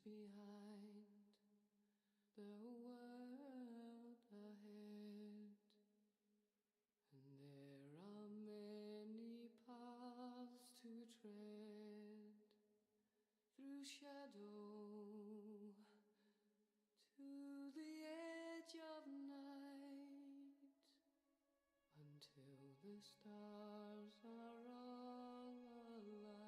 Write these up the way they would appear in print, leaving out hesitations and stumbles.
behind, the world ahead, and there are many paths to tread through shadow to the edge of night, until the stars are all alight.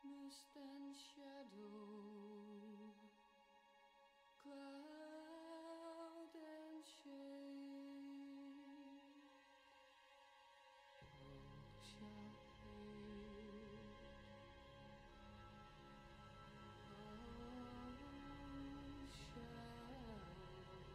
Mist and shadow, cloud and shade, all shall fade, all shall fade.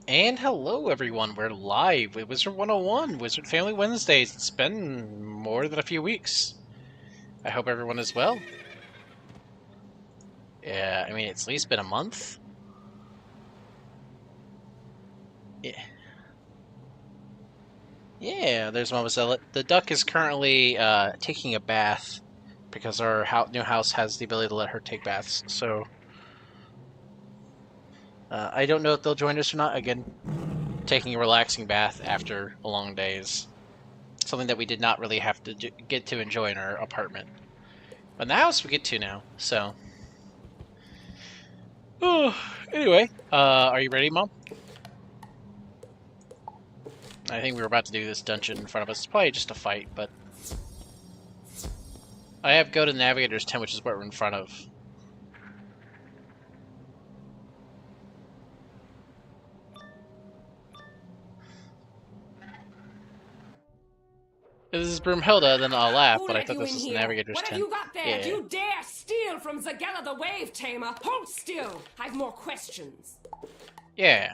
And hello everyone, we're live with Wizard 101, Wizard Family Wednesdays. It's been more than a few weeks. I hope everyone is well. Yeah, I mean, it's at least been a month. Yeah, there's Mama Zealot. The duck is currently taking a bath because our new house has the ability to let her take baths. So, I don't know if they'll join us or not. Again, taking a relaxing bath after a long day is something that we did not really have to get to enjoy in our apartment. But in the house, we get to now, so... Oh, anyway, are you ready, Mom? I think we were about to do this dungeon in front of us. It's probably just a fight, but... I have Go to Navigator's 10, which is what we're in front of. If this is Broomhilda, then I'll laugh, Who but I let thought you this in was here? Navigator's What 10. have you got there? Yeah. Do you dare steal from Zealot the Wave Tamer? Hold still! I've more questions. Yeah.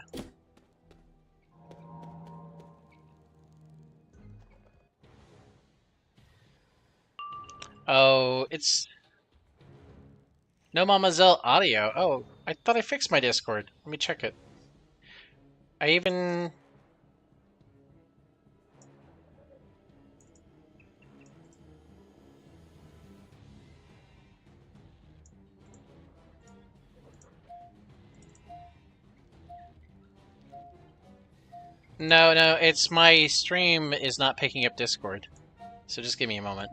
Oh, it's... No Mama Zell audio. Oh, I thought I fixed my Discord. Let me check it. I even... No, it's my stream is not picking up Discord. So just give me a moment.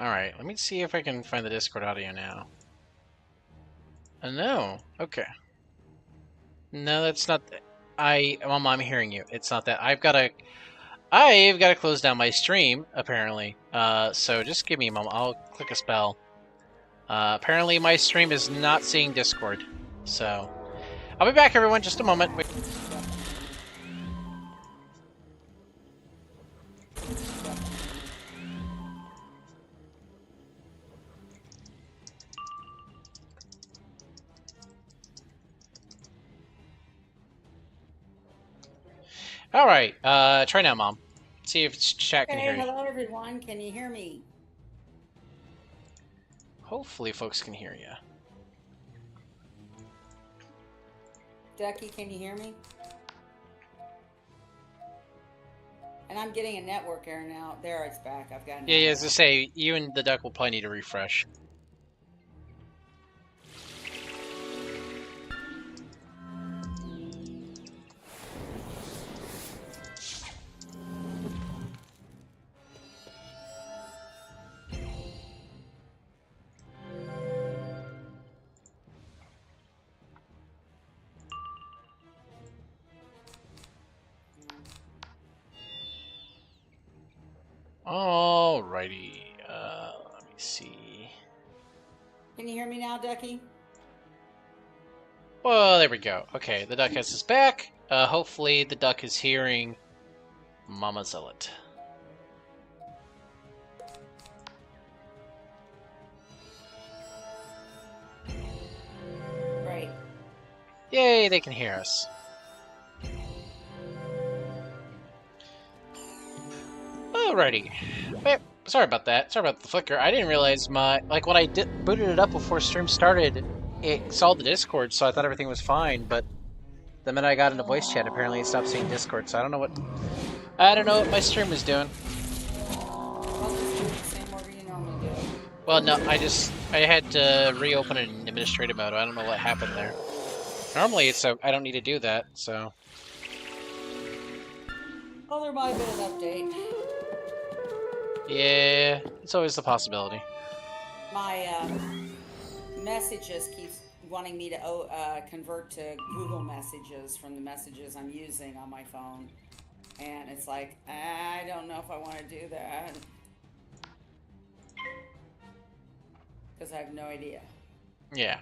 Alright, let me see if I can find the Discord audio now. No. Okay. No, that's not... Mom, I'm hearing you. It's not that. I've got to close down my stream, apparently. So just give me a moment. I'll click a spell. Apparently my stream is not seeing Discord. So... I'll be back, everyone. Just a moment. Wait. Alright, try now, Mom. See if chat can hear you. Hello everyone, can you hear me? Hopefully folks can hear you. Ducky, can you hear me? And I'm getting a network error now. There, it's back. I've got. Yeah, as I say, you and the duck will probably need a refresh. Alrighty, let me see. Can you hear me now, Ducky? Well, there we go. Okay, the duck has his back. Hopefully the duck is hearing Mama Zealot. Great. Yay, they can hear us. Alrighty. Wait, sorry about that. Sorry about the flicker. I didn't realize like when I booted it up before stream started, it saw the Discord, so I thought everything was fine, but the minute I got into voice chat, apparently it stopped seeing Discord, so I don't know what my stream was doing. Well, just do it the same order you normally do. Well, no, I had to reopen it in administrative mode. I don't know what happened there. Normally I don't need to do that, so... Well, there might have been an update. Yeah, it's always the possibility. My messages keeps wanting me to convert to Google Messages from the messages I'm using on my phone. And it's like, I don't know if I want to do that. Because I have no idea. Yeah.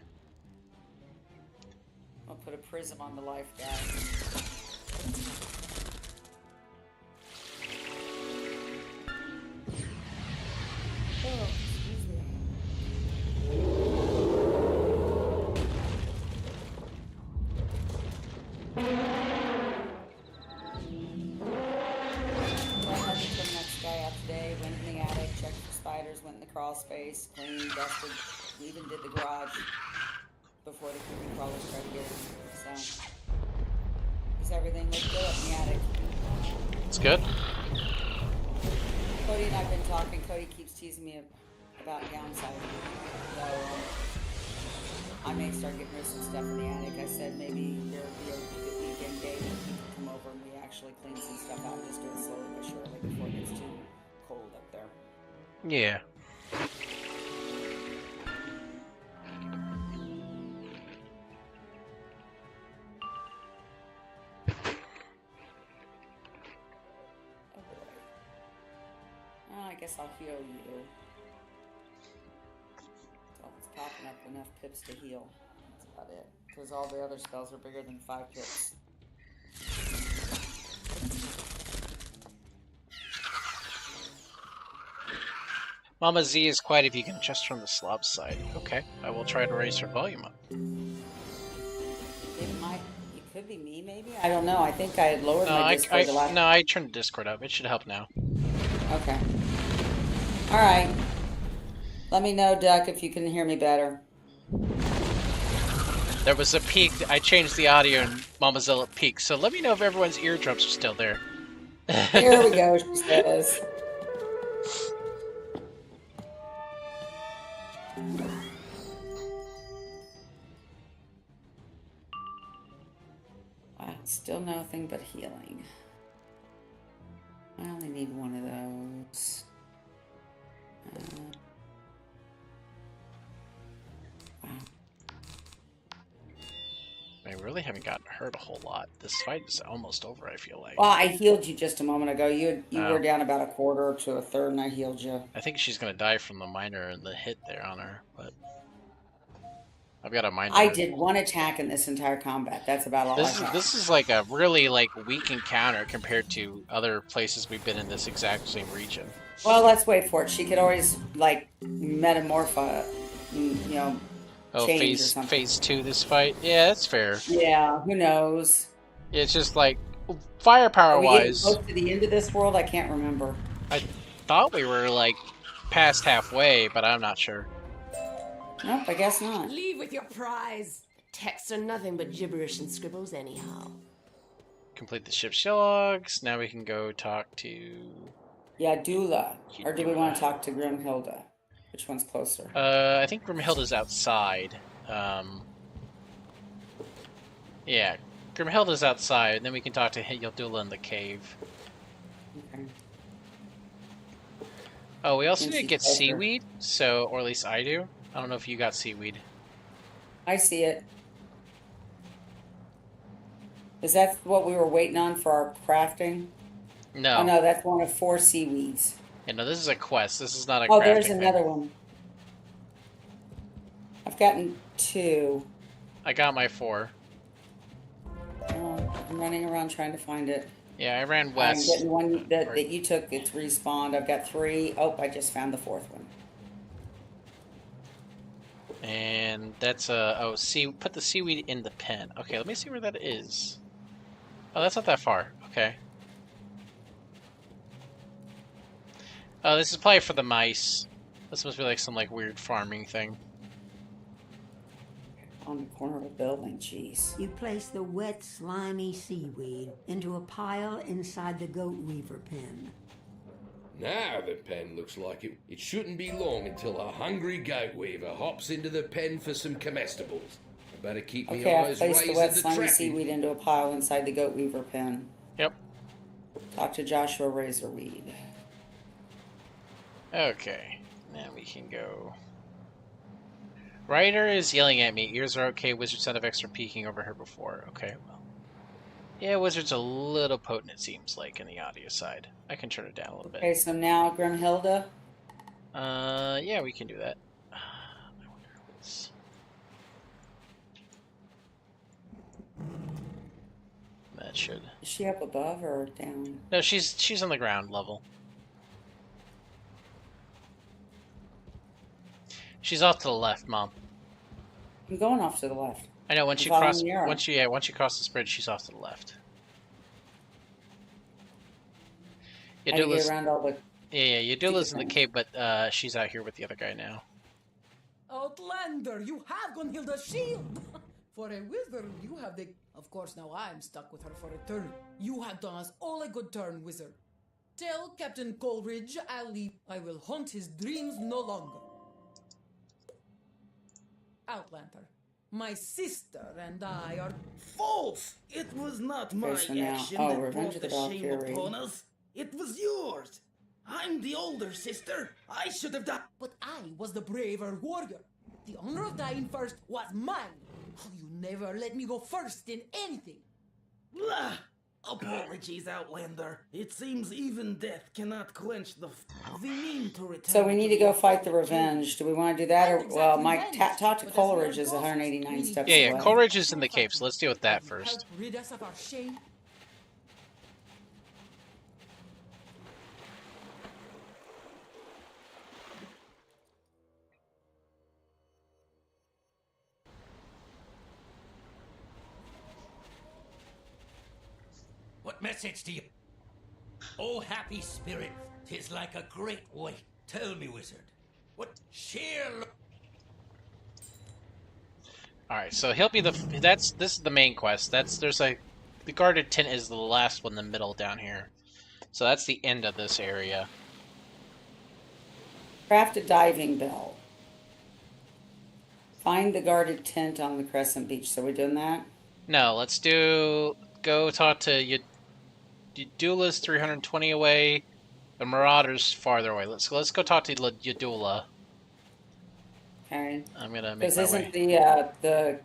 I'll put a prism on the life guy. Oh, excuse me. Well, I just took the next guy out today, went in the attic, checked for spiders, went in the crawl space, cleaned, dusted, even did the garage before the creepy crawlers tried to get in. So, is everything looked good up in the attic? It's good. Cody and I've been talking. Cody keeps teasing me about downsizing. So, I may start getting rid of some stuff in the attic. I said maybe there would be a good weekend day when he could come over and we actually clean some stuff out and just do it slowly but surely before it gets too cold up there. Yeah. Oh boy. Oh, I guess I'll heal you. So it's popping up enough pips to heal. That's about it. Because all the other spells are bigger than 5 pips. Mama Z is quiet if you can adjust from the slob side. Okay, I will try to raise her volume up. It could be me, maybe? I don't know. I think I had lowered my Discord a lot. No, I turned the Discord up. It should help now. Okay. Alright. Let me know, Duck, if you can hear me better. There was a peak. I changed the audio and Mama Zealot peaked, so let me know if everyone's eardrums are still there. Here we go, she says. Wow, still nothing but healing. I only need one of those. Wow. I really haven't gotten hurt a whole lot. This fight is almost over, I feel like. Well, I healed you just a moment ago. You were down about a quarter to a third, and I healed you. I think she's gonna die from the miner and the hit there on her, but I've got a miner. I did one attack in this entire combat. That's about all I had. This is like a really weak encounter compared to other places we've been in this exact same region. Well, let's wait for it. She could always metamorph, Oh, change or something. phase 2 this fight? Yeah, that's fair. Yeah, who knows? It's just like firepower Are we getting wise. close to the end of this world? I can't remember. I thought we were past halfway, but I'm not sure. Nope, I guess not. Leave with your prize. Texts are nothing but gibberish and scribbles anyhow. Complete the ship's logs. Now we can go talk to... Yeah, Dula. Or do we want to talk to Grimhilda? Which one's closer? I think Grimhilda's outside. Yeah, Grimhilda's outside, and then we can talk to Hildula in the cave. Okay. Oh, we also And need to she's get closer. seaweed, or at least I do. I don't know if you got seaweed. I see it. Is that what we were waiting on for our crafting? No. Oh, no, that's one of 4 seaweeds. Yeah, no, this is a quest. This is not a Oh, crafting there's thing. another one. I've gotten 2. I got my 4. Oh, I'm running around trying to find it. Yeah, I ran I'm west. getting one that you took. It's respawned. I've got 3. Oh, I just found the 4th one. And that's put the seaweed in the pen. Okay, let me see where that is. Oh, that's not that far. Okay. Oh, this is probably for the mice. This must be some weird farming thing. On the corner of a building, jeez. You place the wet, slimy seaweed into a pile inside the goat weaver pen. Now the pen looks like it shouldn't be long until a hungry goat weaver hops into the pen for some comestibles. I better keep my Okay, I've eyes placed the raised wet, at the slimy trapping. seaweed into a pile inside the goat weaver pen. Yep. Talk to Joshua Razorweed. Okay. Now we can go... Ryder is yelling at me. Ears are okay. Wizard sound effects are peeking over her before. Okay, well. Yeah, Wizard's a little potent, it seems like, in the audio side. I can turn it down a little Okay, bit. so now Grimhilda. Yeah, we can do that. I wonder what's... That should... Is she up above or down? No, she's on the ground level. She's off to the left, Mom. I'm going off to the left. I know once you cross once you cross this bridge, she's off to the left. How do you get around all the... Yeah, Yadula's in the cave, but she's out here with the other guy now. Outlander, you have Gunhilda's shield! For a wizard, you have the... Of course, now I'm stuck with her for a turn. You have done us all a good turn, wizard. Tell Captain Coleridge I'll leave. I will haunt his dreams no longer. Outlander, my sister and I are... False! It was not my Okay, so now- action oh, that Revenge of brought the the shame Valkyrie. upon us. It was yours. I'm the older sister. I should have done... But I was the braver warrior. The honor of dying first was mine. Oh, you never let me go first in anything. Blah! Apologies, Outlander. It seems even death cannot quench the... We mean to return... So we need to go fight the Revenge. Do we want to do that? Or, Not well, exactly Mike, revenge, talk to but as Coleridge Lord is goes, 189 we steps Yeah, away. Coleridge is in the cave, so let's deal with that first. Help rid us of our shame. What message do you... Oh, happy spirit, 'tis like a great weight. Tell me, wizard, what sheer... Alright, so he'll be the... This is the main quest. The guarded tent is the last one in the middle down here. So that's the end of this area. Craft a diving bell. Find the guarded tent on the Crescent Beach. So we're doing that? No, let's do... Go talk to Yadula's 320 away. The Marauder's farther away. Let's go talk to Yadula. Okay. I'm gonna make Because my isn't way.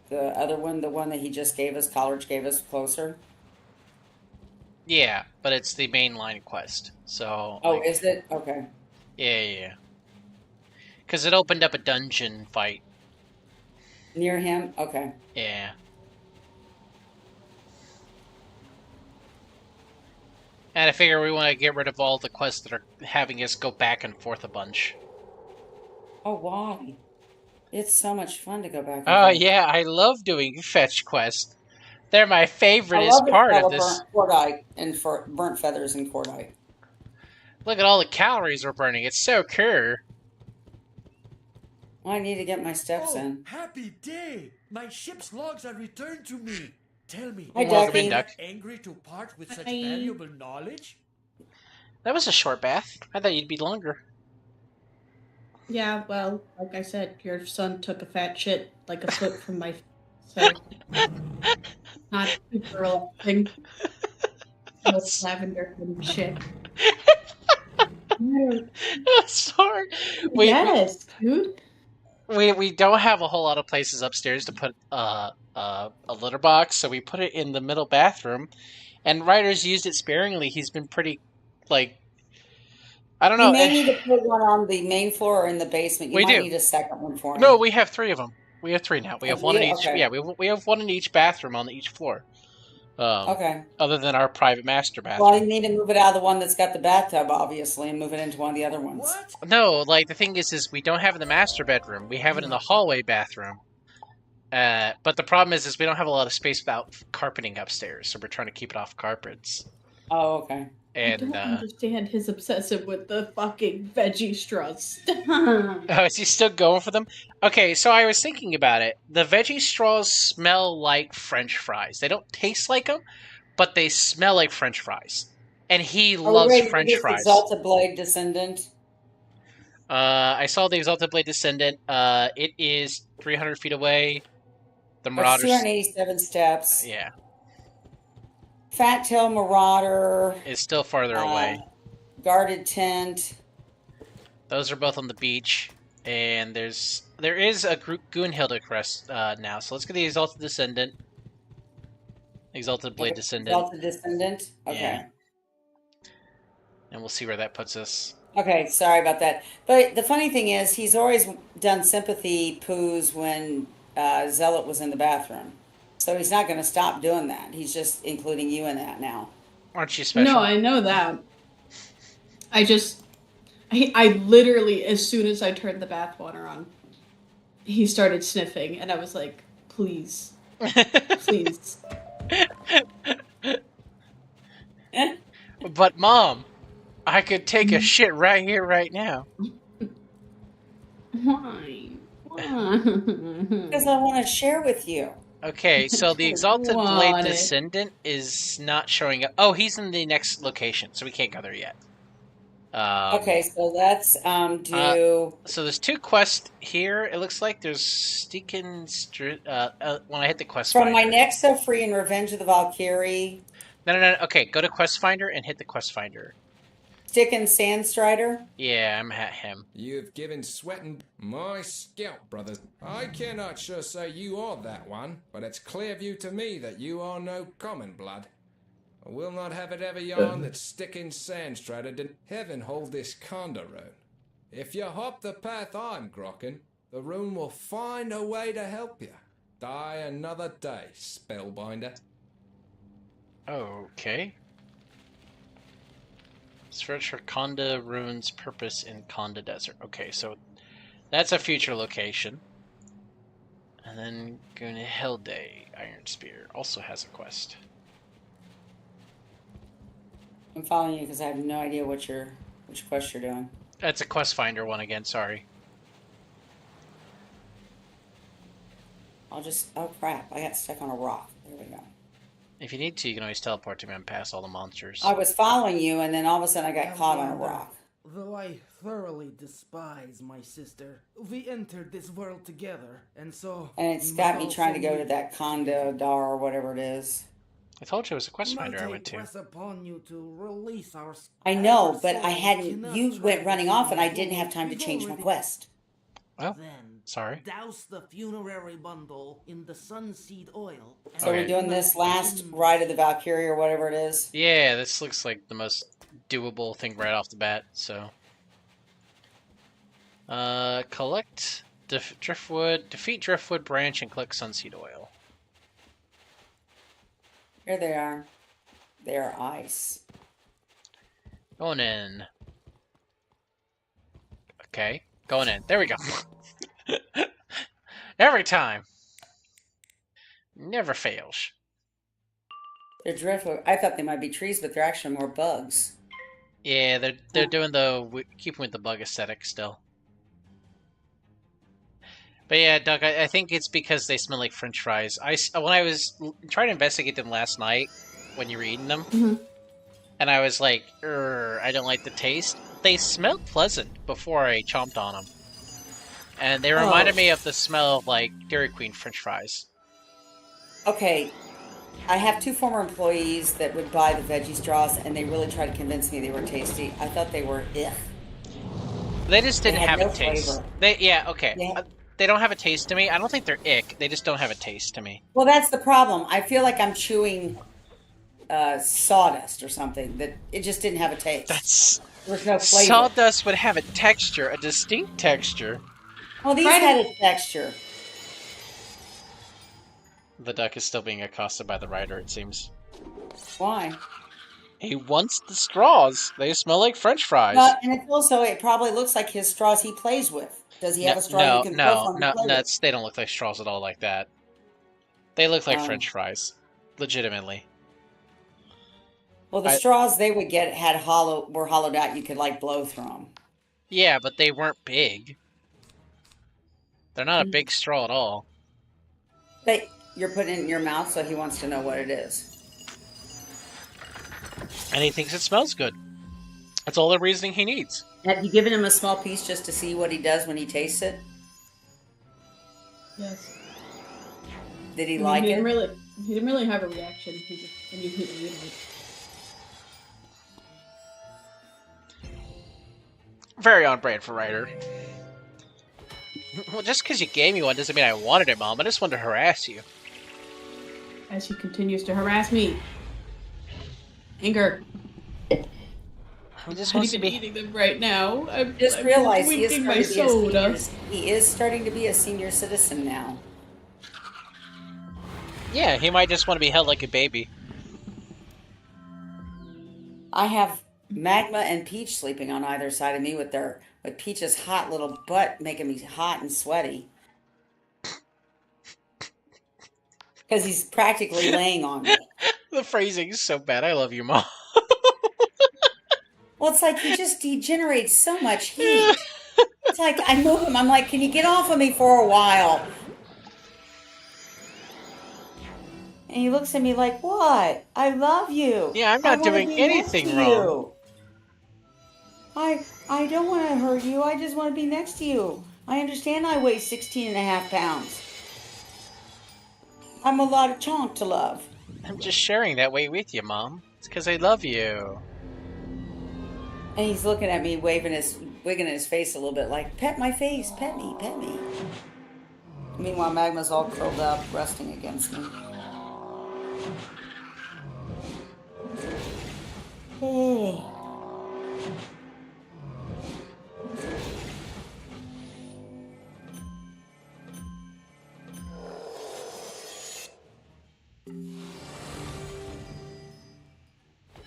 the other one, the one that he just gave us, Coleridge gave us, closer? Yeah, but it's the mainline quest. So. Oh, like, is it? Okay. Yeah. Because it opened up a dungeon fight. Near him? Okay. Yeah. And I figure we want to get rid of all the quests that are having us go back and forth a bunch. Oh, why? It's so much fun to go back and Oh, forth. yeah, I love doing fetch quests. They're my favorite I love the part smell of this. Cordite and burnt feathers and cordite. Look at all the calories we're burning. It's so cool. Well, I need to get my steps Oh, in. happy day! My ship's logs are returned to me. Tell me, Hi, Welcome in, Ducky. Duck. angry to part with such Hi. valuable knowledge? That was a short bath. I thought you'd be longer. Yeah, well, like I said, your son took a fat shit like a foot from my so not super relaxing. No lavender and shit. Sorry. Yes, dude. We don't have a whole lot of places upstairs to put a litter box, so we put it in the middle bathroom. And Ryder's used it sparingly. He's been pretty, like, I don't know. You may need to put one on the main floor or in the basement. You We might do. need a second one for me. No, we have 3 of them. We have 3 now. We have Oh, one in yeah? each. Okay. Yeah, we have one in each bathroom on each floor. Okay. Other than our private master bathroom. Well, you need to move it out of the one that's got the bathtub, obviously, and move it into one of the other ones. What? No, like the thing is we don't have it in the master bedroom. We have it in the hallway bathroom. But the problem is we don't have a lot of space without carpeting upstairs, so we're trying to keep it off carpets. Oh, okay. I don't And understand his obsessive with the fucking veggie straws. oh, is he still going for them? Okay, so I was thinking about it. The veggie straws smell like French fries. They don't taste like them, but they smell like French fries. And he loves French fries. Exalted Blade Descendant. I saw the Exalted Blade Descendant. It is 300 feet away. The That's Marauders. 287 steps. Yeah, Fat Tail Marauder. it's still farther away. Guarded Tent. Those are both on the beach. And there is a Goonhilda crest now. So let's get the Exalted Descendant. Exalted Blade Descendant. Exalted Descendant? Okay. Yeah. And we'll see where that puts us. Okay, sorry about that. But the funny thing is, he's always done sympathy poos when Zealot was in the bathroom. So he's not going to stop doing that. He's just including you in that now. Aren't you special? No, I know that. I literally, as soon as I turned the bathwater on, he started sniffing, and I was like, please. Please. But, Mom, I could take a shit right here, right now. Why? Because I want to share with you. Okay, so the Exalted Blade Descendant is not showing up. Oh, he's in the next location, so we can't go there yet. Okay, so let's do... so there's 2 quests here. It looks like there's Steakin... when I hit the quest From finder. my Nexa Free and Revenge of the Valkyrie. No. Okay, go to quest finder and hit the quest finder. Stickin' Sandstrider? Yeah, I'm at him. You've given sweating my scalp, brother. I cannot sure say you are that one, but it's clear view to me that you are no common blood. I will not have it ever yarn that Stickin' Sandstrider did heaven hold this Conda rune. If you hop the path I'm grokking, the rune will find a way to help you. Die another day, spellbinder. Okay. Search for Conda Rune's purpose in Conda Desert. Okay, so that's a future location. And then going to Hellday, Iron Spear also has a quest. I'm following you because I have no idea which quest you're doing. That's a quest finder one again, sorry. Oh crap, I got stuck on a rock. There we go. If you need to, you can always teleport to me and pass all the monsters. I was following you and then all of a sudden I got caught on a rock. Though I thoroughly despise my sister, we entered this world together, and so... And it's got me trying to go to that Conda Dar or whatever it is. I told you it was a quest finder I went to. Upon you to release our... I know, but I hadn't... You went running off and I didn't have time to change my quest. Well, then, sorry. Douse the funerary bundle in the sunseed oil. So we're doing this last ride of the Valkyrie or whatever it is? Yeah, this looks like the most doable thing right off the bat, so... collect Driftwood, defeat Driftwood Branch and collect Sunseed Oil. Here they are. They are ice. Going in. Okay, going in. There we go. Every time. Never fails. They're driftwood. I thought they might be trees, but they're actually more bugs. Yeah, they're doing the keeping with the bug aesthetic still. But yeah, Doug, I think it's because they smell like French fries. When I was trying to investigate them last night, when you were eating them, and I was like, I don't like the taste. They smelled pleasant before I chomped on them, and they reminded me of the smell of like Dairy Queen French fries. Okay, I have 2 former employees that would buy the veggie straws, and they really tried to convince me they were tasty. I thought they were They just didn't have no a taste. flavor. They don't have a taste to me. I don't think they're ick. They just don't have a taste to me. Well, that's the problem. I feel like I'm chewing sawdust or something. That it just didn't have a taste. There was no flavor. Sawdust would have a texture, a distinct texture. Well, these had a texture. The duck is still being accosted by the rider, it seems. Why? He wants the straws. They smell like French fries. And it's also, it probably looks like his straws he plays with. Does he have a straw you can pull from and play with? They don't look like straws at all like that. They look like French fries. Legitimately. Well, the straws they would get were hollowed out. You could, like, blow through them. Yeah, but they weren't big. They're not a big straw at all. You're putting it in your mouth, so he wants to know what it is. And he thinks it smells good. That's all the reasoning he needs. Have you given him a small piece just to see what he does when he tastes it? Yes. Did he like it? He didn't really have a reaction. He just immediately ate it. Very on brand for Ryder. Well, just because you gave me one doesn't mean I wanted it, Mom. I just wanted to harass you. As he continues to harass me. Anger. He just I'm wants to not be. even eating them right now. Just I'm realize he is drinking my starting to be soda. he is starting to be a senior citizen now. Yeah, he might just want to be held like a baby. I have Magma and Peach sleeping on either side of me with Peach's hot little butt making me hot and sweaty. Because he's practically laying on me. The phrasing is so bad. I love you, Mom. Well, it's like he generates so much heat. It's like I move him. I'm like, can you get off of me for a while? And he looks at me like, what? I love you. Yeah, I'm not doing anything wrong. I don't want to hurt you. I just want to be next to you. I understand I weigh 16.5 pounds. I'm a lot of chonk to love. I'm just sharing that weight with you, Mom. It's because I love you. And he's looking at me, wigging his face a little bit like, pet my face, pet me, pet me. Meanwhile, Magma's all curled up, resting against me. Oh.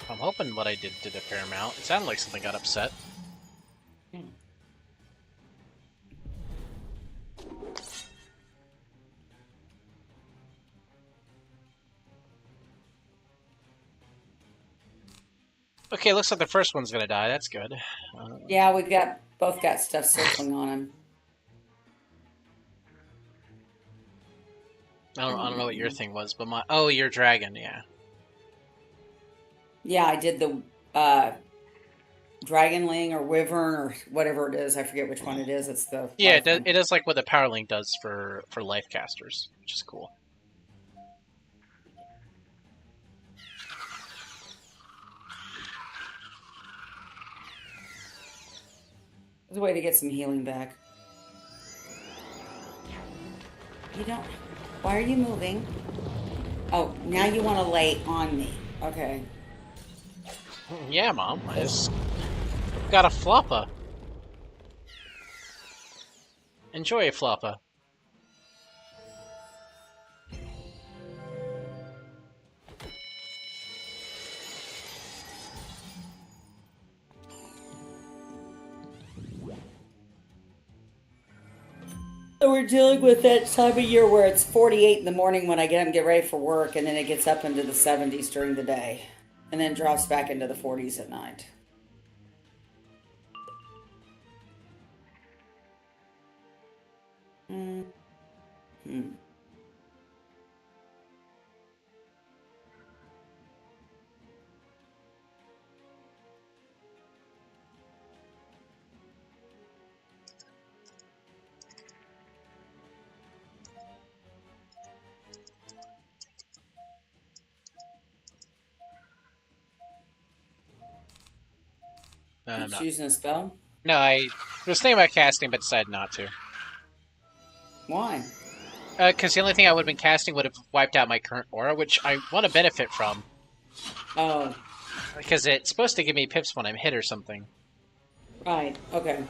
I'm hoping what I did a fair amount. It sounded like something got upset. Okay, looks like the first one's gonna die. That's good. Yeah, we both got stuff circling on him. I don't know what your thing was, but your dragon, yeah. Yeah, I did the dragonling or wyvern or whatever it is. I forget which one it is. It's the yeah. It does like what the power link does for life casters, which is cool. There's a way to get some healing back. You don't. Why are you moving? Oh, now you want to lay on me. Okay. Yeah, Mom. I just got a floppa. Enjoy a floppa. So we're dealing with that time of year where it's 48 in the morning when I get up and get ready for work, and then it gets up into the 70s during the day, and then drops back into the 40s at night. No. Using a spell? No, I was thinking about casting, but decided not to. Why? Because the only thing I would have been casting would have wiped out my current aura, which I want to benefit from. Oh. Because it's supposed to give me pips when I'm hit or something. Right, okay.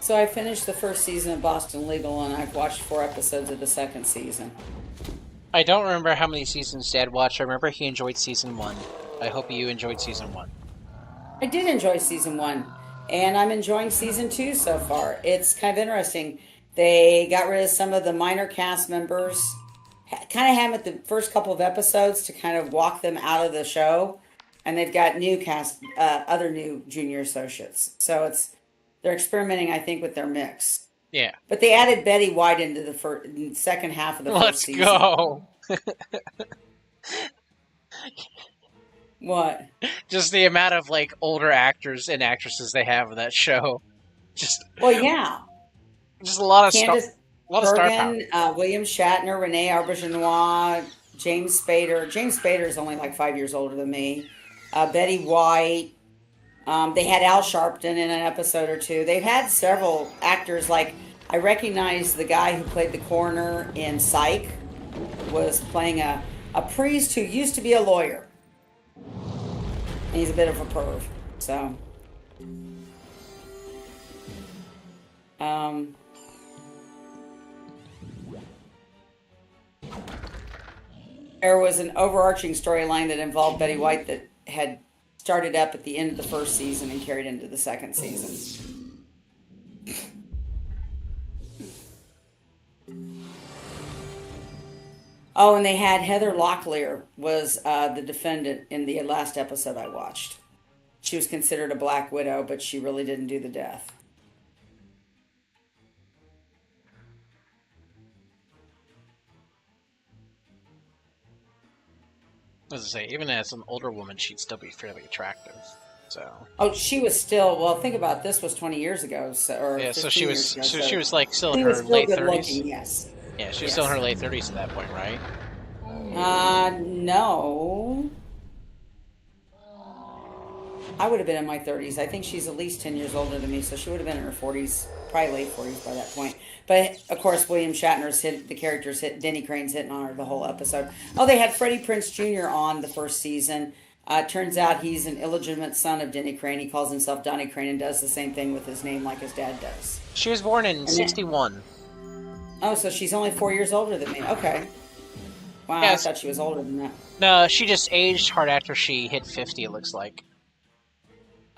So I finished the first season of Boston Legal, and I've watched 4 episodes of the second season. I don't remember how many seasons Dad watched. I remember he enjoyed season 1. I hope you enjoyed season 1. I did enjoy season 1, and I'm enjoying season 2 so far. It's kind of interesting. They got rid of some of the minor cast members, kind of had them at the first couple of episodes to kind of walk them out of the show, and they've got new cast, other new junior associates. So they're experimenting, I think, with their mix. Yeah. But they added Betty White into the second half of the first season. Let's go! What? Just the amount of like older actors and actresses they have in that show. Just Well, yeah. just a lot of Candace star power. Bergen, William Shatner, Renee Auberjonois, James Spader. James Spader is only like 5 years older than me. Betty White. They had Al Sharpton in an episode or two. They've had several actors. Like I recognize the guy who played the coroner in Psych was playing a priest who used to be a lawyer. And he's a bit of a perv. So, there was an overarching storyline that involved Betty White that had started up at the end of the first season and carried into the second season. Oh, and they had Heather Locklear was the defendant in the last episode I watched. She was considered a black widow, but she really didn't do the death. As I say, even as an older woman, she'd still be fairly attractive. So. Oh, she was still. Well, think about this. Was 20 years ago, or yeah. So she was. Ago, so she was like still in she her was still late good 30s. Looking, yes. Yeah, she was still in her late 30s at that point, right? No. I would have been in my 30s. I think she's at least 10 years older than me, so she would have been in her 40s, probably late 40s by that point. But of course, William Shatner's the character's hit, Denny Crane's hitting on her the whole episode. Oh, they had Freddie Prinze Jr. on the first season. Turns out he's an illegitimate son of Denny Crane. He calls himself Donnie Crane and does the same thing with his name like his dad does. She was born in 61. Oh, so she's only 4 years older than me. Okay. Wow, yes. I thought she was older than that. No, she just aged hard after she hit 50, it looks like.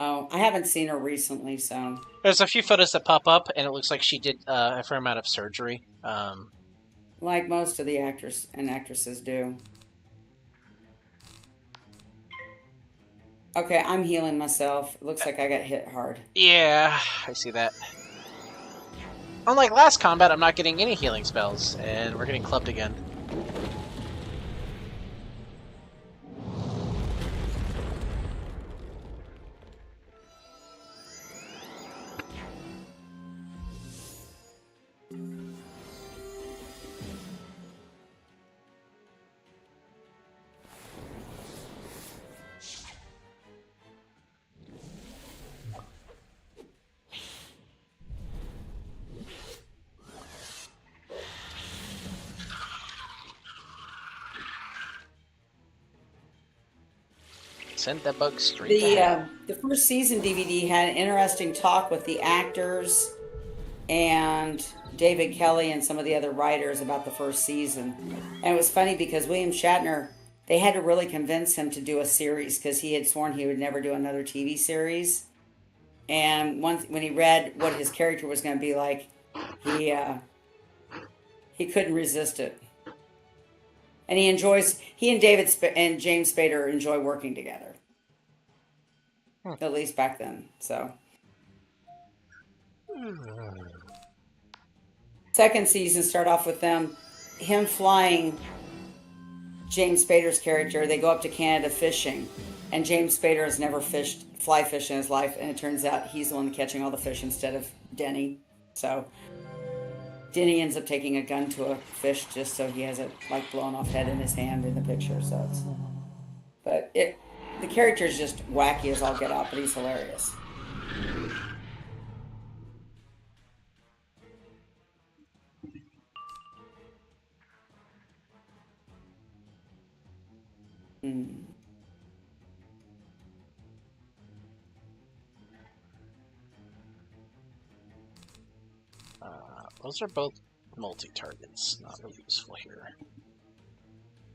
Oh, I haven't seen her recently, so... There's a few photos that pop up, and it looks like she did a fair amount of surgery. Like most of the actors and actresses do. Okay, I'm healing myself. It looks like I got hit hard. Yeah, I see that. Unlike last combat, I'm not getting any healing spells, and we're getting clubbed again. Sent that bug straight to the first season DVD had an interesting talk with the actors and David Kelly and some of the other writers about the first season. And it was funny because William Shatner, they had to really convince him to do a series because he had sworn he would never do another TV series. And once when he read what his character was going to be like, he couldn't resist it. And he and James Spader enjoy working together. At least back then, so. Second season start off with him flying James Spader's character. They go up to Canada fishing, and James Spader has never fly fished in his life, and it turns out he's the one catching all the fish instead of Denny. So Denny ends up taking a gun to a fish just so he has a blown off head in his hand in the picture. So it's, but the character is just wacky as all get out, but he's hilarious. Those are both multi-targets, not really useful here.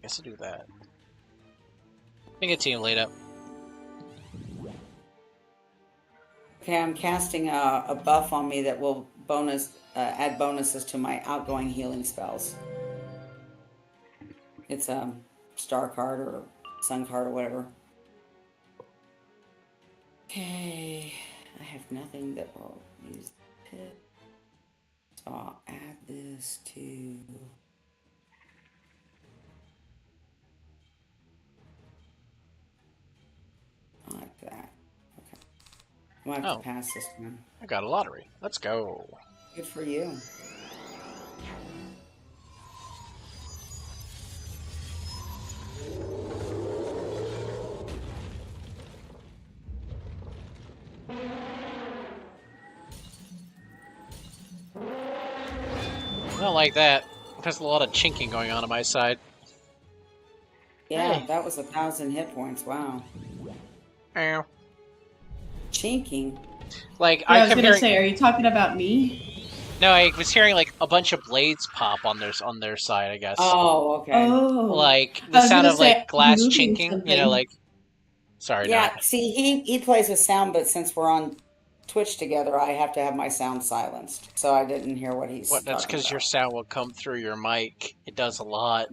Guess I'll do that. I think a team laid up. Okay, I'm casting a buff on me that will add bonuses to my outgoing healing spells. It's a star card or sun card or whatever. Okay, I have nothing that will use the pit. So I'll add this to... I might have Oh. to pass this one. I got a lottery. Let's go. Good for you. I don't like that. There's a lot of chinking going on my side. Yeah, Hey. that was 1,000 hit points. Wow. Ow. Chinking. Like, I was kept gonna hearing... say, are you talking about me? No, I was hearing like a bunch of blades pop on their side, I guess. Oh, okay. Oh. Like I the was sound gonna of say, like glass moving chinking, you know, something. like sorry, Yeah, no. see, he plays with sound, but since we're on Twitch together, I have to have my sound silenced, so I didn't hear what he's What that's talking because your about. sound will come through your mic. It does a lot.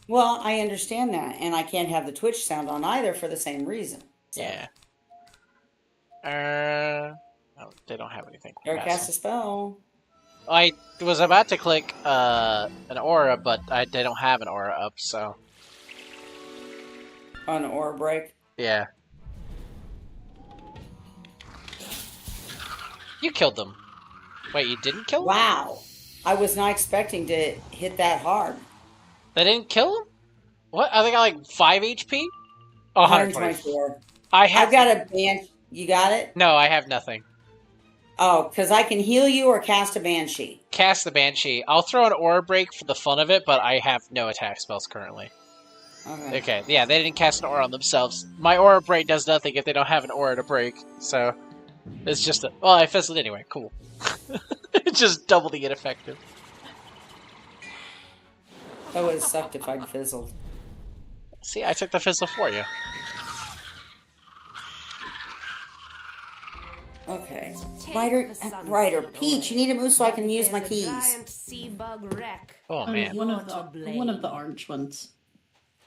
Well, I understand that, and I can't have the Twitch sound on either for the same reason. So. Yeah. Oh, they don't have anything. Or cast a spell. I was about to click an aura, but they don't have an aura up, so. On an aura break? Yeah. You killed them. Wait, you didn't kill them? Wow. I was not expecting to hit that hard. They didn't kill them? What? I think I like 5 HP? Oh, 124. I've got a banshee. You got it? No, I have nothing. Oh, because I can heal you or cast a banshee. Cast the Banshee. I'll throw an aura break for the fun of it, but I have no attack spells currently. Okay, yeah, they didn't cast an aura on themselves. My aura break does nothing if they don't have an aura to break, so it's just a... Well, I fizzled anyway, cool. It's just doubly ineffective. That would have sucked if I'd fizzled. See, I took the fizzle for you. Okay. Ryder, Peach, you need to move so I can use my keys. Oh, man. One of the orange ones.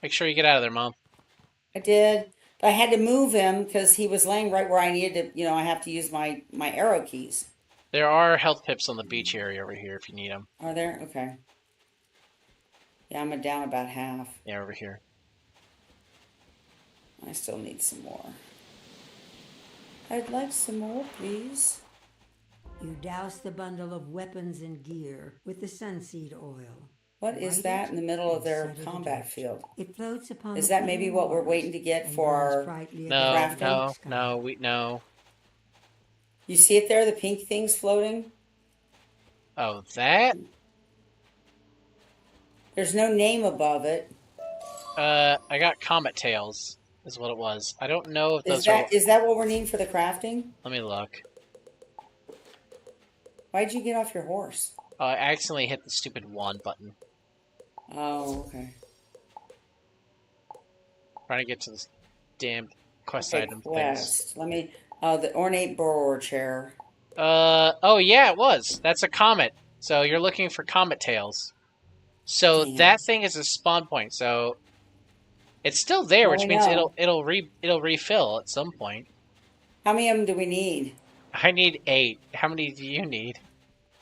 Make sure you get out of there, Mom. I did. But I had to move him because he was laying right where I needed to, I have to use my arrow keys. There are health pips on the beach area over here if you need them. Are there? Okay. Yeah, I'm down about half. Yeah, over here. I still need some more. I'd like some more, please. You douse the bundle of weapons and gear with the sunseed oil. What is that in the middle of their combat field? It floats upon. Is that maybe what we're waiting to get for our crafting? No. You see it there, the pink things floating? Oh, that? There's no name above it. I got Comet Tails, is what it was. I don't know if those are... Is that what we're needing for the crafting? Let me look. Why'd you get off your horse? I accidentally hit the stupid wand button. Oh, okay. Trying to get to this damn quest item things. Let me... the ornate borrower chair. Oh yeah, it was. That's a comet. So you're looking for Comet Tails. So that thing is a spawn point. So it's still there, which means it'll refill at some point. How many of them do we need? I need 8. How many do you need?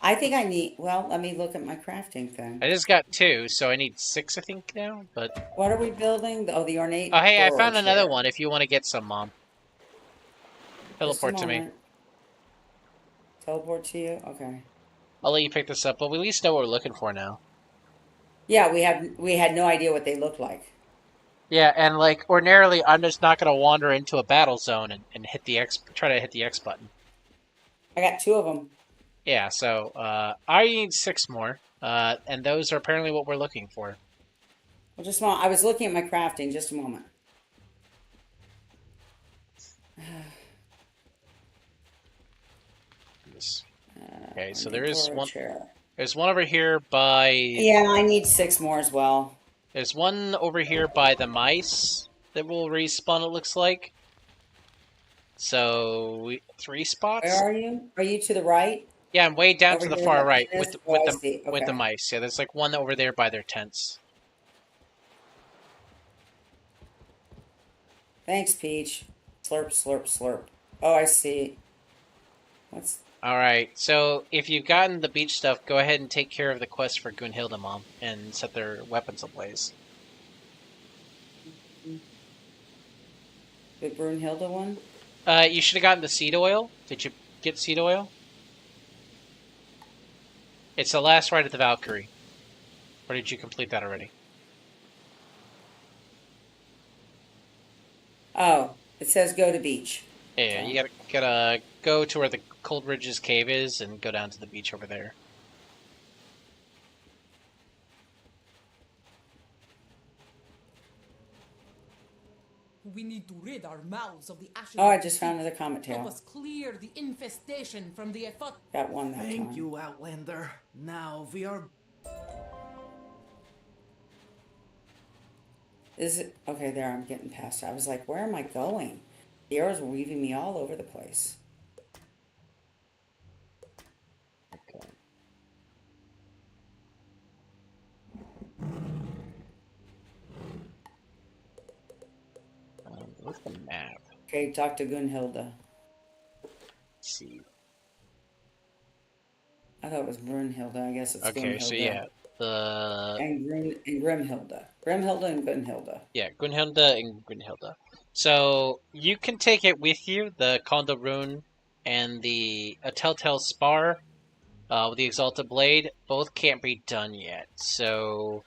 I think I need... Well, let me look at my crafting thing. I just got 2, so I need 6, I think, now. But what are we building? Oh, the ornate. Oh, hey, I found another one. If you want to get some, Mom. Teleport to me. Teleport to you? Okay. I'll let you pick this up, but we at least know what we're looking for now. Yeah, we had no idea what they looked like. Yeah, and like ordinarily, I'm just not gonna wander into a battle zone and hit the try to hit the X button. I got 2 of them. Yeah, so I need 6 more, and those are apparently what we're looking for. Well, just a moment. I was looking at my crafting. Just a moment. Okay, so there is one. There's one over here by... Yeah, I need 6 more as well. There's one over here by the mice that will respawn, it looks like. So, 3 spots? Where are you? Are you to the right? Yeah, I'm way down over to the far right with the mice. Yeah, there's like one over there by their tents. Thanks, Peach. Slurp, slurp, slurp. Oh, I see. What's... Alright, so if you've gotten the beach stuff, go ahead and take care of the quest for Gunhilda, Mom, and set their weapons ablaze. The Brunhilde one? You should have gotten the seed oil. Did you get seed oil? It's the last ride at the Valkyrie. Or did you complete that already? Oh, it says go to beach. Yeah, you gotta go to where the Cold Ridges Cave is and go down to the beach over there. We need to rid our mouths of the ashes. Oh, I of just the found sea. another comet Help tail. us clear the infestation from the effect. Got one that Thank time. you, Outlander. Now we are. Is it okay? There, I'm getting past it. I was like, where am I going? The arrows were weaving me all over the place. Okay. What's the map? Okay, talk to Gunhilda. Let's see. I thought it was Brunhilde. I guess it's Okay, Gunhilda. so yeah, And Grimhilda. Grimhilda and Gunhilda. Yeah, Gunhilda and Gunhilda. So you can take it with you, the Konda Rune and the Telltale Spar with the Exalted Blade. Both can't be done yet. So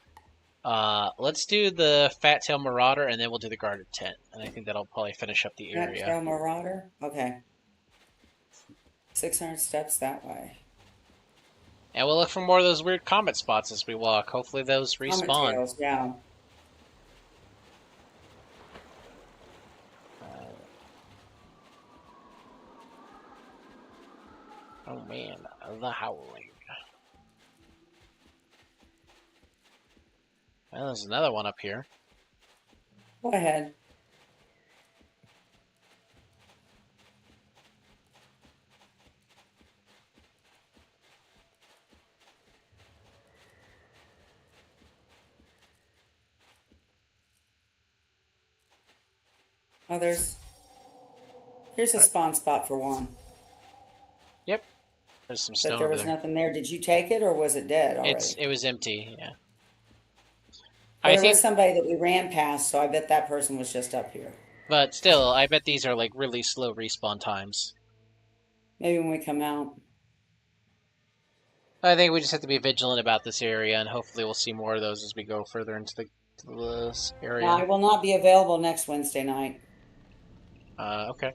let's do the Fat Tail Marauder and then we'll do the Guarded Tent. And I think that'll probably finish up the area. Trail Marauder? Okay. 600 steps that way. And we'll look for more of those weird comet spots as we walk. Hopefully those respawn. Comet tails, yeah. Oh man, the howling. Well, there's another one up here. Go ahead. Oh, here's a spawn spot for one. Yep. There's some But stone there over was there. nothing there. Did you take it or was it dead already? It was empty, yeah. Well, I there think, was somebody that we ran past, so I bet that person was just up here. but still, I bet these are like really slow respawn times. Maybe when we come out. I think we just have to be vigilant about this area, and hopefully we'll see more of those as we go further into this area. Now, I will not be available next Wednesday night. Okay.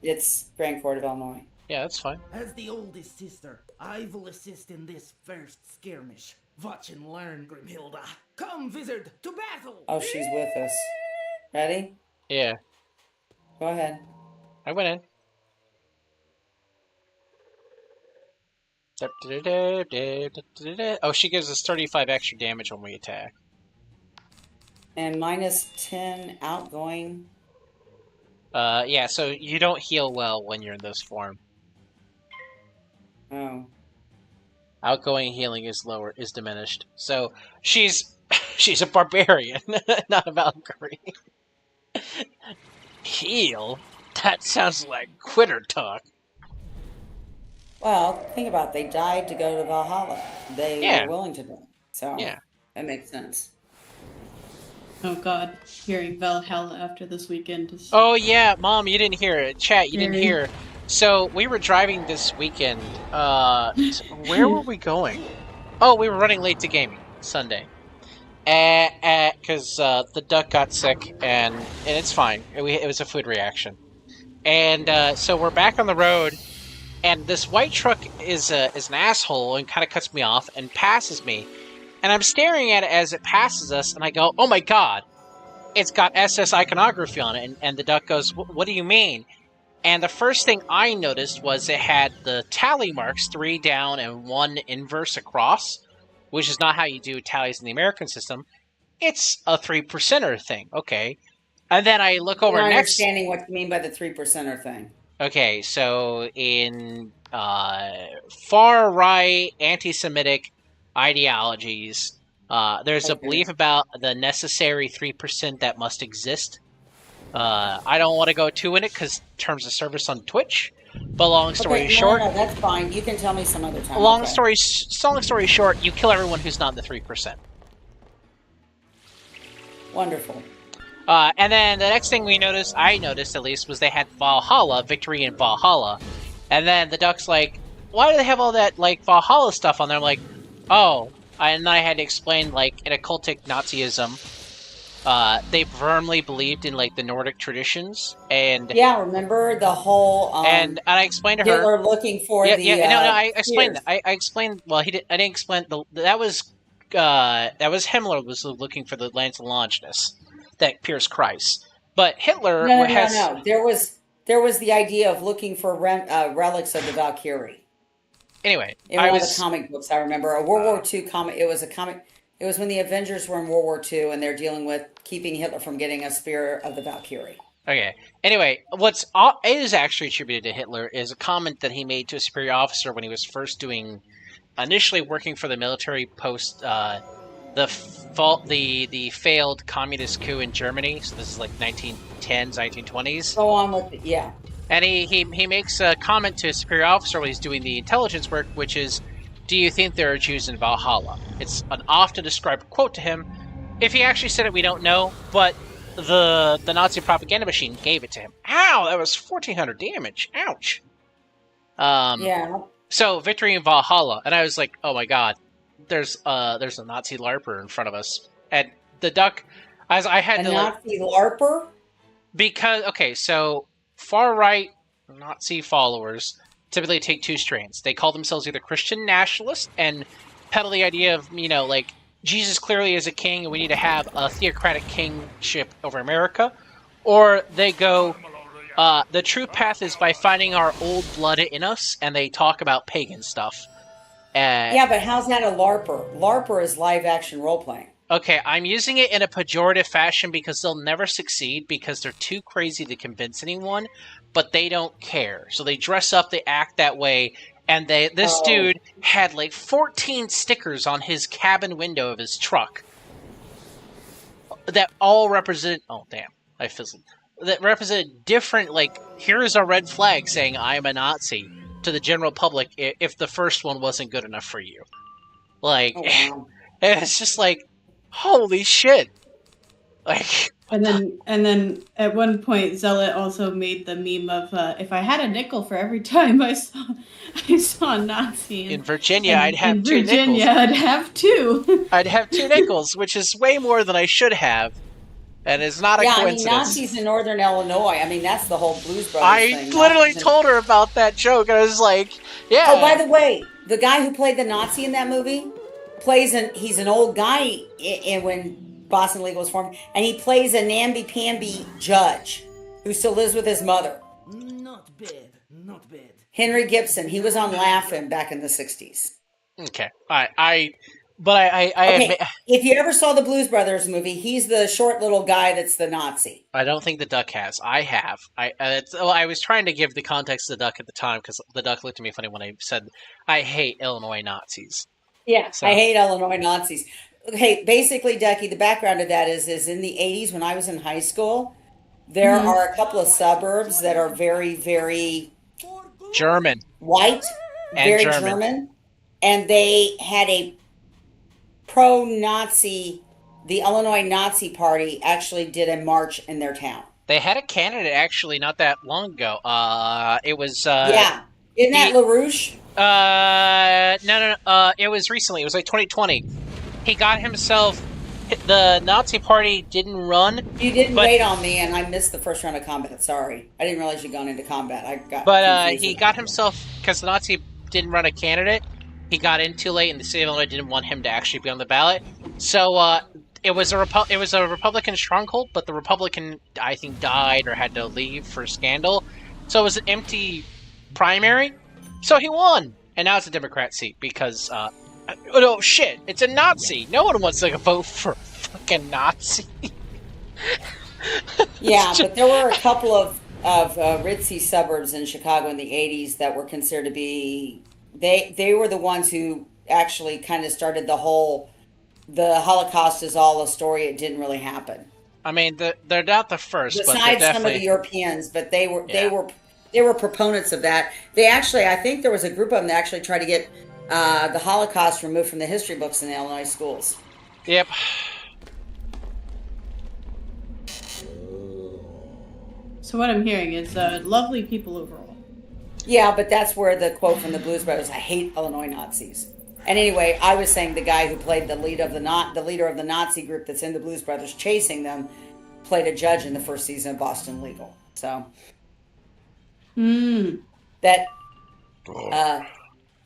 It's Grand Court of Illinois. Yeah, that's fine. As the oldest sister, I will assist in this first skirmish. Watch and learn, Grimhilda. Come, wizard, to battle! Oh, she's with us. Ready? Yeah. Go ahead. I went in. Oh, she gives us 35 extra damage when we attack. And minus 10 outgoing. Yeah, so you don't heal well when you're in this form. Oh. Outgoing healing is diminished. So she's a barbarian, not a Valkyrie. Heal? That sounds like quitter talk. Well, think about it. They died to go to Valhalla. They were willing to die. So yeah, that makes sense. Oh god, hearing Valhalla after this weekend is... Oh yeah, Mom, you didn't hear it. Chat, you didn't Very. hear. So we were driving this weekend. Where were we going? Oh, we were running late to gaming Sunday. Because the duck got sick, and it's fine. It was a food reaction. And so we're back on the road, and this white truck is an asshole and kind of cuts me off and passes me. And I'm staring at it as it passes us, and I go, oh my god, it's got SS iconography on it. And the duck goes, what do you mean? And the first thing I noticed was it had the tally marks, 3 down and 1 inverse across, which is not how you do tallies in the American system. It's a 3%er thing, okay. And then I look over I'm not next... understanding what you mean by the 3%er thing. Okay, so in far-right anti-Semitic ideologies, there's a belief about the necessary 3% that must exist. I don't want to go too in it because terms of service on Twitch. But long story short, no, that's fine. You can tell me some other time. Long story short, you kill everyone who's not in the 3%. Wonderful. And then the next thing I noticed at least, was they had Valhalla, Victory in Valhalla. And then the Duck's like, why do they have all that, like, Valhalla stuff on there? I'm like, oh. And then I had to explain, like, in occultic Nazism, they firmly believed in, like, the Nordic traditions. And yeah, remember the whole and I explained to her Hitler looking for no, I explained spears. that. I explained. Well, I didn't explain that was Himmler was looking for the Lance of Longinus that pierced Christ, but Hitler No. There was the idea of looking for relics of the Valkyrie. Anyway, in one of the comic books, I remember a World War II comic. It was a comic. It was when the Avengers were in World War II, and they're dealing with keeping Hitler from getting a spear of the Valkyrie. Okay. Anyway, it is actually attributed to Hitler is a comment that he made to a superior officer when he was first initially working for the military post the failed communist coup in Germany. So this is like 1910s, 1920s. Go on with it, yeah. And he makes a comment to a superior officer when he's doing the intelligence work, which is, do you think there are Jews in Valhalla? It's an often described quote to him. If he actually said it, we don't know, but the Nazi propaganda machine gave it to him. Ow, that was 1,400 damage. Ouch. Yeah. So, Victory in Valhalla, and I was like, oh my god, there's a Nazi LARPer in front of us. And the Duck, I had to Nazi LARPer? Because, okay, so far-right Nazi followers typically take two strands. They call themselves either Christian nationalists and peddle the idea of, like, Jesus clearly is a king and we need to have a theocratic kingship over America. Or they go, the true path is by finding our old blood in us, and they talk about pagan stuff. Yeah, but how's that a LARPer? LARPer is live-action role-playing. Okay, I'm using it in a pejorative fashion because they'll never succeed because they're too crazy to convince anyone, but they don't care. So they dress up, they act that way, and this dude had like 14 stickers on his cabin window of his truck that all represent... Oh, damn, I fizzled. That represented different, like, here's a red flag saying I'm a Nazi to the general public if the first one wasn't good enough for you. Like, wow. And it's just like, holy shit! Like, and then at one point, Zealot also made the meme of if I had a nickel for every time I saw a Nazi in Virginia, I'd have two nickels. In Virginia, I'd have two. I'd have 2 nickels, which is way more than I should have, and it's not a coincidence. I mean, Nazis in Northern Illinois. I mean, that's the whole Blues Brothers thing. I literally told her about that joke. I was like, yeah. Oh, by the way, the guy who played the Nazi in that movie he's an old guy when Boston Legal was formed, and he plays a namby-pamby judge who still lives with his mother. Not bad, not bad. Henry Gibson. He was on Laugh-In back in the 60s. Okay. I admit, if you ever saw the Blues Brothers movie, he's the short little guy that's the Nazi. I don't think the Duck has. I have. I was trying to give the context to the Duck at the time because the Duck looked at me funny when I said, I hate Illinois Nazis. Yeah, so. I hate Illinois Nazis. Okay, basically, Ducky, the background of that is in the 80s when I was in high school, there are a couple of suburbs that are very, very... German. White. And very German. And they had a pro-Nazi... The Illinois Nazi Party actually did a march in their town. They had a candidate, actually, not that long ago. It was... yeah. Isn't that LaRouche? No. It was recently. It was like 2020. He got himself... The Nazi Party didn't run. You didn't wait on me, and I missed the first round of combat. Sorry. I didn't realize you'd gone into combat. He got himself... Because the Nazi didn't run a candidate, he got in too late, and the state of Illinois didn't want him to actually be on the ballot. So, it was a Republican stronghold, but the Republican, I think, died or had to leave for scandal. So it was an empty primary. So he won. And now it's a Democrat seat because... oh shit! It's a Nazi. No one wants to vote for a fucking Nazi. Yeah, but there were a couple of ritzy suburbs in Chicago in the 80s that were considered to be. They were the ones who actually kind of started the Holocaust is all a story. It didn't really happen. I mean, they're not the first. Besides some of the Europeans, but they were proponents of that. I think there was a group of them that actually tried to get the Holocaust removed from the history books in the Illinois schools. Yep. So what I'm hearing is lovely people overall. Yeah, but that's where the quote from the Blues Brothers, "I hate Illinois Nazis." And anyway, I was saying the guy who played the leader of the Nazi group that's in the Blues Brothers chasing them played a judge in the first season of Boston Legal. So that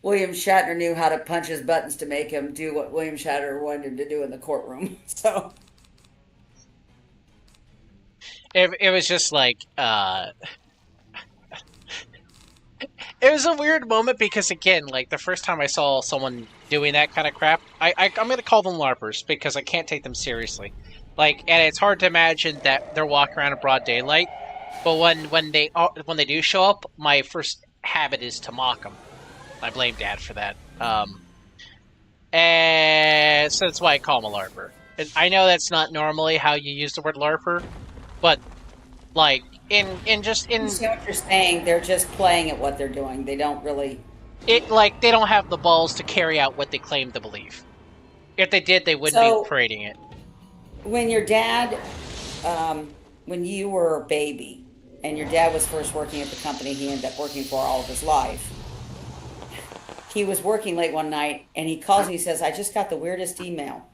William Shatner knew how to punch his buttons to make him do what William Shatner wanted him to do in the courtroom. So it was just like it was a weird moment because, again, like, the first time I saw someone doing that kind of crap, I'm going to call them LARPers because I can't take them seriously. Like, and it's hard to imagine that they're walking around in broad daylight, but when they do show up, my first habit is to mock them. I blame Dad for that. And so that's why I call them a LARPer. And I know that's not normally how you use the word LARPer, but, like, in you see what you're saying? They're just playing at what they're doing. They don't really. They don't have the balls to carry out what they claim to believe. If they did, they wouldn't be parading it. When your dad, when you were a baby, and your dad was first working at the company he ended up working for all of his life, he was working late one night, and he calls me. He says, "I just got the weirdest email."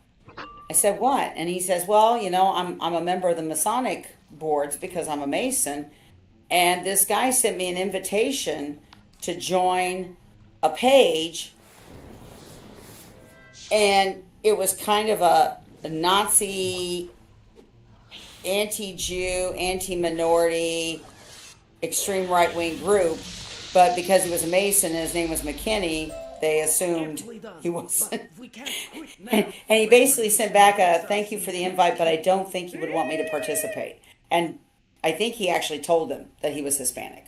I said, "What?" And he says, "Well, I'm a member of the Masonic boards because I'm a Mason, and this guy sent me an invitation to join a page, and it was kind of a Nazi, anti-Jew, anti-minority, extreme right-wing group, but because he was a Mason and his name was McKinney, they assumed he wasn't." And he basically sent back a "thank you for the invite, but I don't think you would want me to participate." And I think he actually told them that he was Hispanic,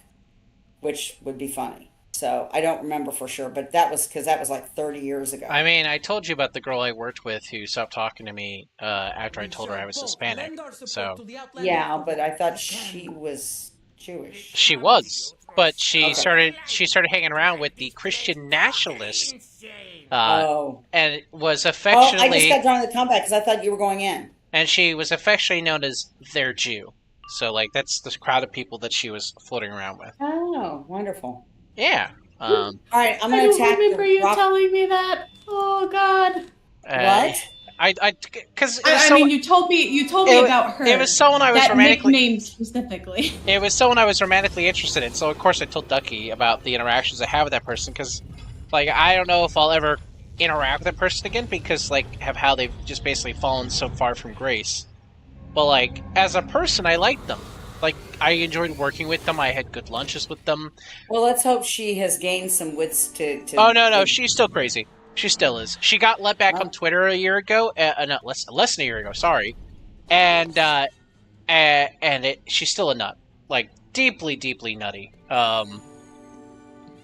which would be funny. So I don't remember for sure, but that was because that was like 30 years ago. I mean, I told you about the girl I worked with who stopped talking to me after I told her I was Hispanic. So yeah, but I thought she was Jewish. She was, but she started hanging around with the Christian nationalists, and was affectionately. I just got drawn to the combat because I thought you were going in. And she was affectionately known as their Jew. So, like, that's the crowd of people that she was floating around with. Oh, wonderful. Yeah. All right, I'm going to attack. I don't remember you telling me that. Oh God. What? Because I mean, you told me about her. It was someone I was romantically nickname specifically. It was someone I was romantically interested in. So of course I told Ducky about the interactions I have with that person because, like, I don't know if I'll ever interact with that person again because, like, of how they've just basically fallen so far from grace. But, like, as a person, I liked them. Like, I enjoyed working with them. I had good lunches with them. Well, let's hope she has gained some wits to Oh, no, she's still crazy. She still is. She got let back on Twitter a year ago. No, less than a year ago, sorry. And she's still a nut. Like, deeply, deeply nutty. And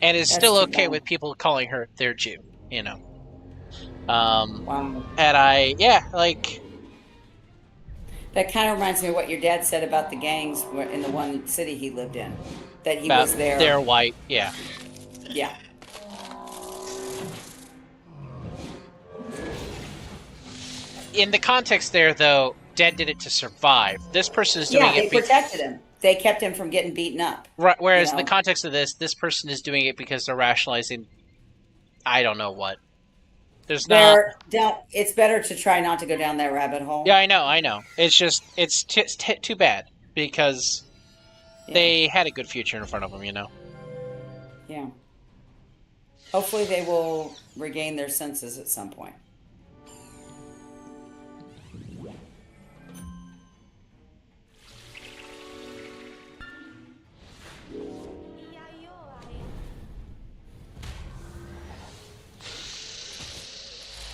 is still okay with people calling her their Jew, you know. Wow. And like... That kind of reminds me of what your dad said about the gangs in the one city he lived in. That he was there. They're white, yeah. Yeah. In the context there, though, Dad did it to survive. This person is doing it... Yeah, they protected him. They kept him from getting beaten up. Right, whereas in the context of this person is doing it because they're rationalizing... I don't know what. It's better to try not to go down that rabbit hole. Yeah, I know. It's just, it's too bad because they had a good future in front of them, you know? Yeah. Hopefully they will regain their senses at some point.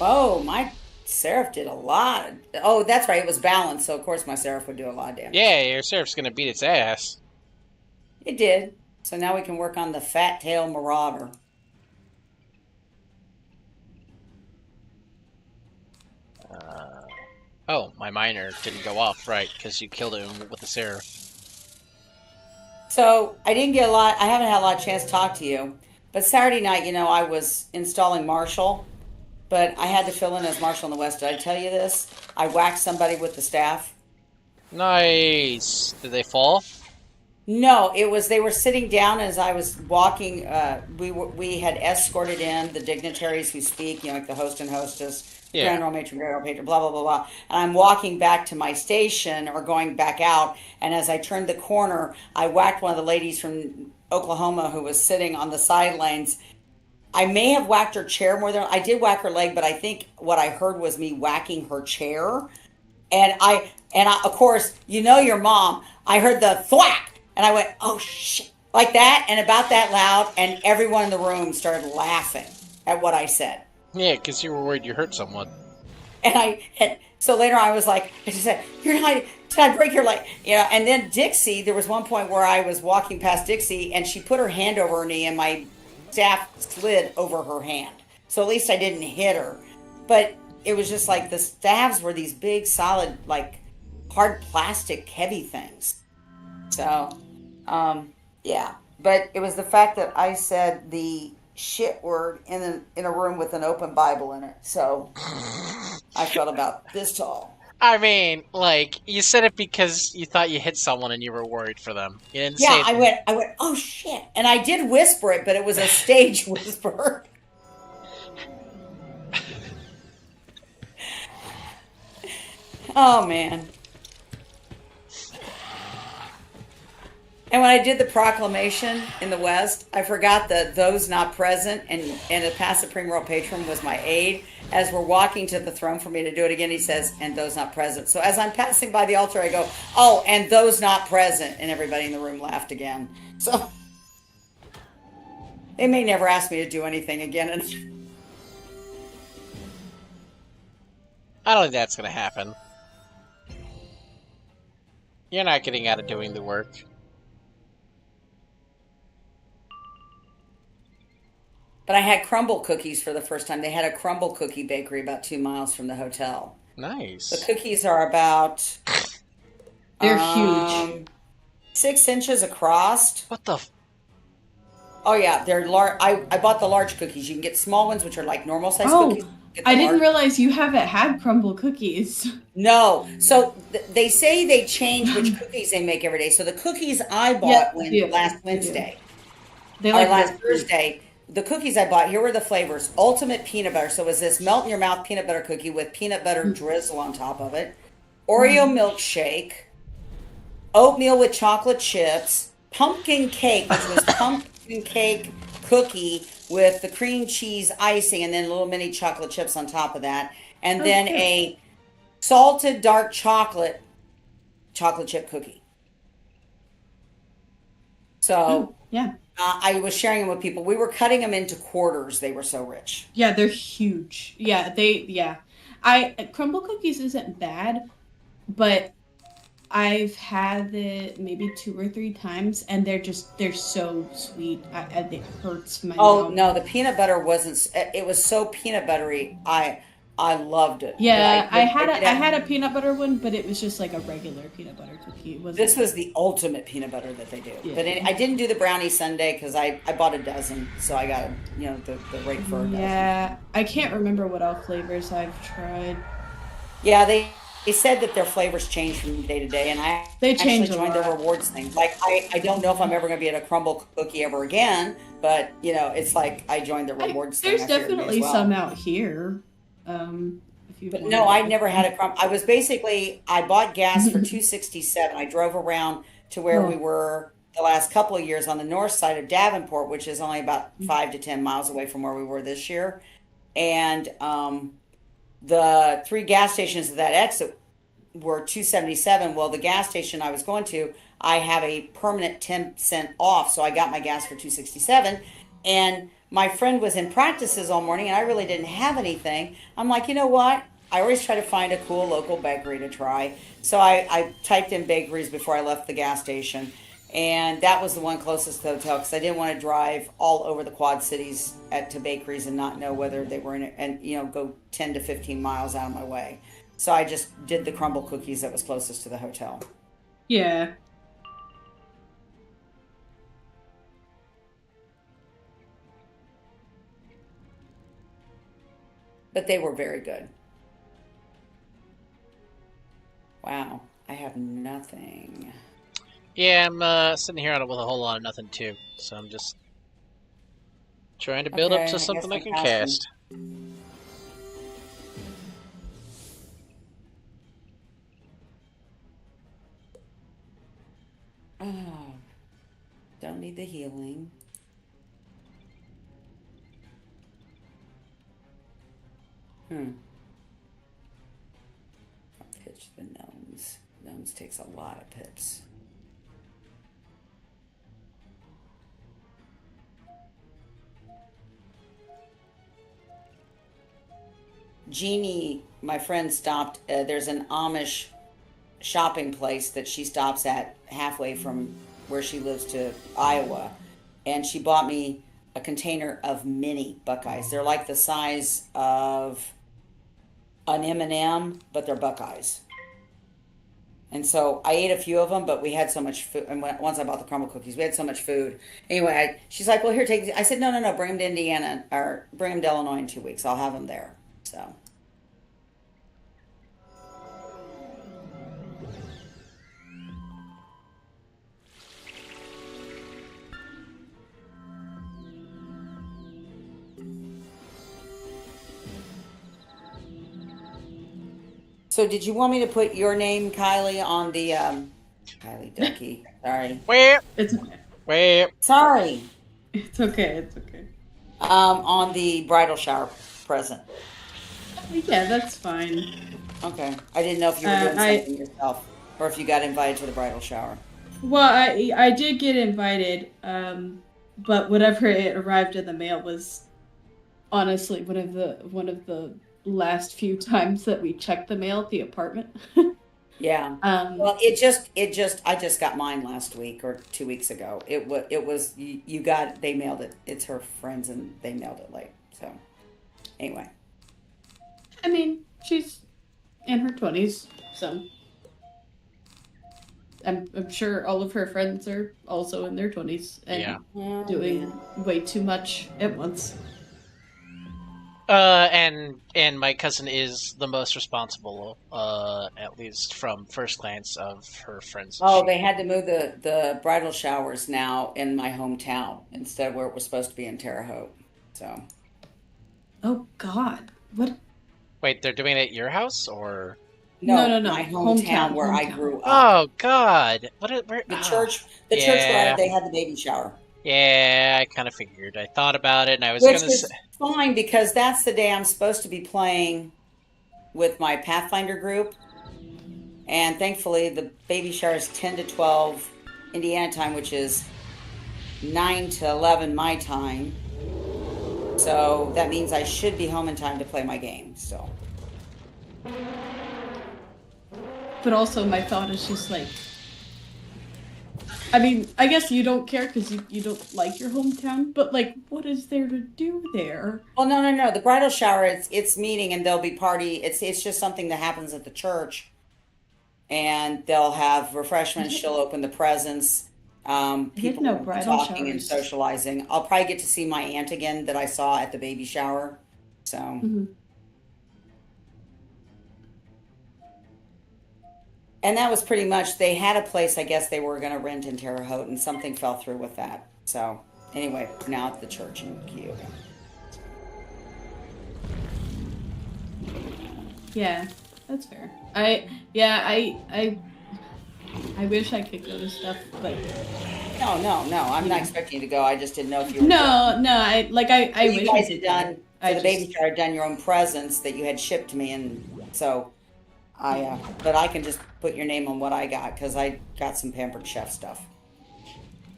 Oh, my Seraph did a lot. Oh, that's right. It was balanced, so of course my Seraph would do a lot of damage. Yeah, your Seraph's going to beat its ass. It did. So now we can work on the Fat Tail Marauder. Oh, my miner didn't go off, right, because you killed him with the Seraph. So I haven't had a lot of chance to talk to you. But Saturday night, I was installing Marshall. But I had to fill in as Marshall in the West. Did I tell you this? I whacked somebody with the staff. Nice. Did they fall? No, it was they were sitting down as I was walking. We had escorted in the dignitaries who speak, like the host and hostess, Yeah. grand old matron, grand old patron, blah blah blah blah. And I'm walking back to my station or going back out, and as I turned the corner, I whacked one of the ladies from Oklahoma who was sitting on the sidelines. I may have whacked her chair more than I did whack her leg, but I think what I heard was me whacking her chair. And I, of course, your mom. I heard the thwack, and I went, "Oh shit!" like that, and about that loud, and everyone in the room started laughing at what I said. Yeah, because you were worried you hurt someone. And so later I was like, I just said, "You're not. Did I break your leg?" And then Dixie, there was one point where I was walking past Dixie, and she put her hand over her knee, and my staff slid over her hand. So at least I didn't hit her, but it was just like the staves were these big, solid, like hard plastic, heavy things. So, yeah. But it was the fact that I said the shit word in a room with an open Bible in it. So I felt about this tall. I mean, like, you said it because you thought you hit someone and you were worried for them. You didn't say Yeah, it. I went, oh shit. And I did whisper it, but it was a stage whisper. Oh, man. And when I did the proclamation in the West, I forgot that those not present and a past Supreme Royal Patron was my aide. As we're walking to the throne for me to do it again, he says, and those not present. So as I'm passing by the altar, I go, oh, and those not present. And everybody in the room laughed again. So they may never ask me to do anything again. I don't think that's going to happen. You're not getting out of doing the work. But I had crumble cookies for the first time. They had a crumble cookie bakery about 2 miles from the hotel. Nice. The cookies are about... They're huge. 6 inches across. What the... Oh, yeah. They're large. I bought the large cookies. You can get small ones, which are like normal size cookies. I didn't realize you haven't had crumble cookies. No. So they say they change which cookies they make every day. So the cookies I bought last Wednesday, or last Thursday, the cookies I bought, here were the flavors. Ultimate peanut butter. So it was this melt in your mouth peanut butter cookie with peanut butter drizzle on top of it. Oreo milkshake. Oatmeal with chocolate chips. Pumpkin cake, which was pumpkin cake cookie with the cream cheese icing and then little mini chocolate chips on top of that. And then a salted dark chocolate chip cookie. So yeah. I was sharing them with people. We were cutting them into quarters. They were so rich. Yeah, they're huge. Yeah, crumble cookies isn't bad, but I've had it maybe 2 or 3 times, and they're so sweet. It hurts my mouth. No, the peanut butter wasn't. It was so peanut buttery. I loved it. Yeah, I had a peanut butter one, but it was just like a regular peanut butter cookie. This was the ultimate peanut butter that they do. Yeah. But I didn't do the brownie sundae because I bought a dozen, so I got the rate for a dozen. Yeah, I can't remember what all flavors I've tried. Yeah, they said that their flavors change from day to day, and I actually joined the rewards thing. Like I don't know if I'm ever going to be at a crumble cookie ever again, but it's like I joined the rewards thing. There's definitely some out here. But no, I never had a crumble. I bought gas for $2.67. I drove around to where we were the last couple of years on the north side of Davenport, which is only about 5 to 10 miles away from where we were this year. And the 3 gas stations at that exit were $2.77. Well, the gas station I was going to, I have a permanent 10% off, so I got my gas for $2.67. And my friend was in practices all morning, and I really didn't have anything. I'm like, you know what? I always try to find a cool local bakery to try. So I typed in bakeries before I left the gas station, and that was the one closest to the hotel because I didn't want to drive all over the Quad Cities to bakeries and not know whether they were in it, and go 10 to 15 miles out of my way. So I just did the crumble cookies that was closest to the hotel. Yeah. But they were very good. Wow, I have nothing. Yeah, I'm sitting here on it with a whole lot of nothing too, so I'm just trying to build up Okay, to I guess something I I'm can casting. cast. Oh, don't need the healing. I'll pitch the gnomes. Gnomes takes a lot of pips. Jeannie, my friend, stopped. There's an Amish shopping place that she stops at halfway from where she lives to Iowa, and she bought me a container of mini Buckeyes. They're like the size of an M&M, but they're Buckeyes. And so I ate a few of them, but we had so much food. And once I bought the crumble cookies, we had so much food. Anyway, she's like, "Well, here, take these." I said, "No. Bring them to Indiana or bring them to Illinois in 2 weeks. I'll have them there." So. So did you want me to put your name, Kylie, on the Kylie Ducky? Sorry. Where? It's okay. Where? Sorry. It's okay. It's okay. On the bridal shower present. Yeah, that's fine. Okay. I didn't know if you were doing something yourself or if you got invited to the bridal shower. Well, I did get invited, but whatever it arrived in the mail was honestly one of the last few times that we checked the mail at the apartment. Yeah. Well, I just got mine last week or 2 weeks ago. It was they mailed it. It's her friends and they mailed it late. So anyway. I mean, she's in her 20s, so I'm sure all of her friends are also in their 20s and doing way too much at once. And my cousin is the most responsible, at least from first glance, of her friends. Oh, they had to move the bridal showers now in my hometown instead of where it was supposed to be in Terre Haute. So. Oh God, what? Wait, they're doing it at your house or? No. My hometown where I grew up. Oh God, the church where they had the baby shower. Yeah, I kind of figured. I thought about it, and I was Which gonna is say fine because that's the day I'm supposed to be playing with my Pathfinder group, and thankfully the baby shower is 10 to 12 Indiana time, which is 9 to 11 my time. So that means I should be home in time to play my game. So. But also, my thought is just like, I mean, I guess you don't care because you don't like your hometown, but like, what is there to do there? Well, no. The bridal shower, it's meeting and there'll be party. It's just something that happens at the church, and they'll have refreshments. She'll open the presents. People will be talking and socializing. I'll probably get to see my aunt again that I saw at the baby shower. So. Mm-hmm. And that was pretty much, they had a place I guess they were going to rent in Terre Haute, and something fell through with that. So anyway, now at the church in Kyoto. Yeah, that's fair. I wish I could go to stuff, but no. I'm not expecting you to go. I just didn't know if you were. No. I wish you guys had done for the baby shower, had done your own presents that you had shipped to me, and so but I can just put your name on what I got because I got some Pampered Chef stuff,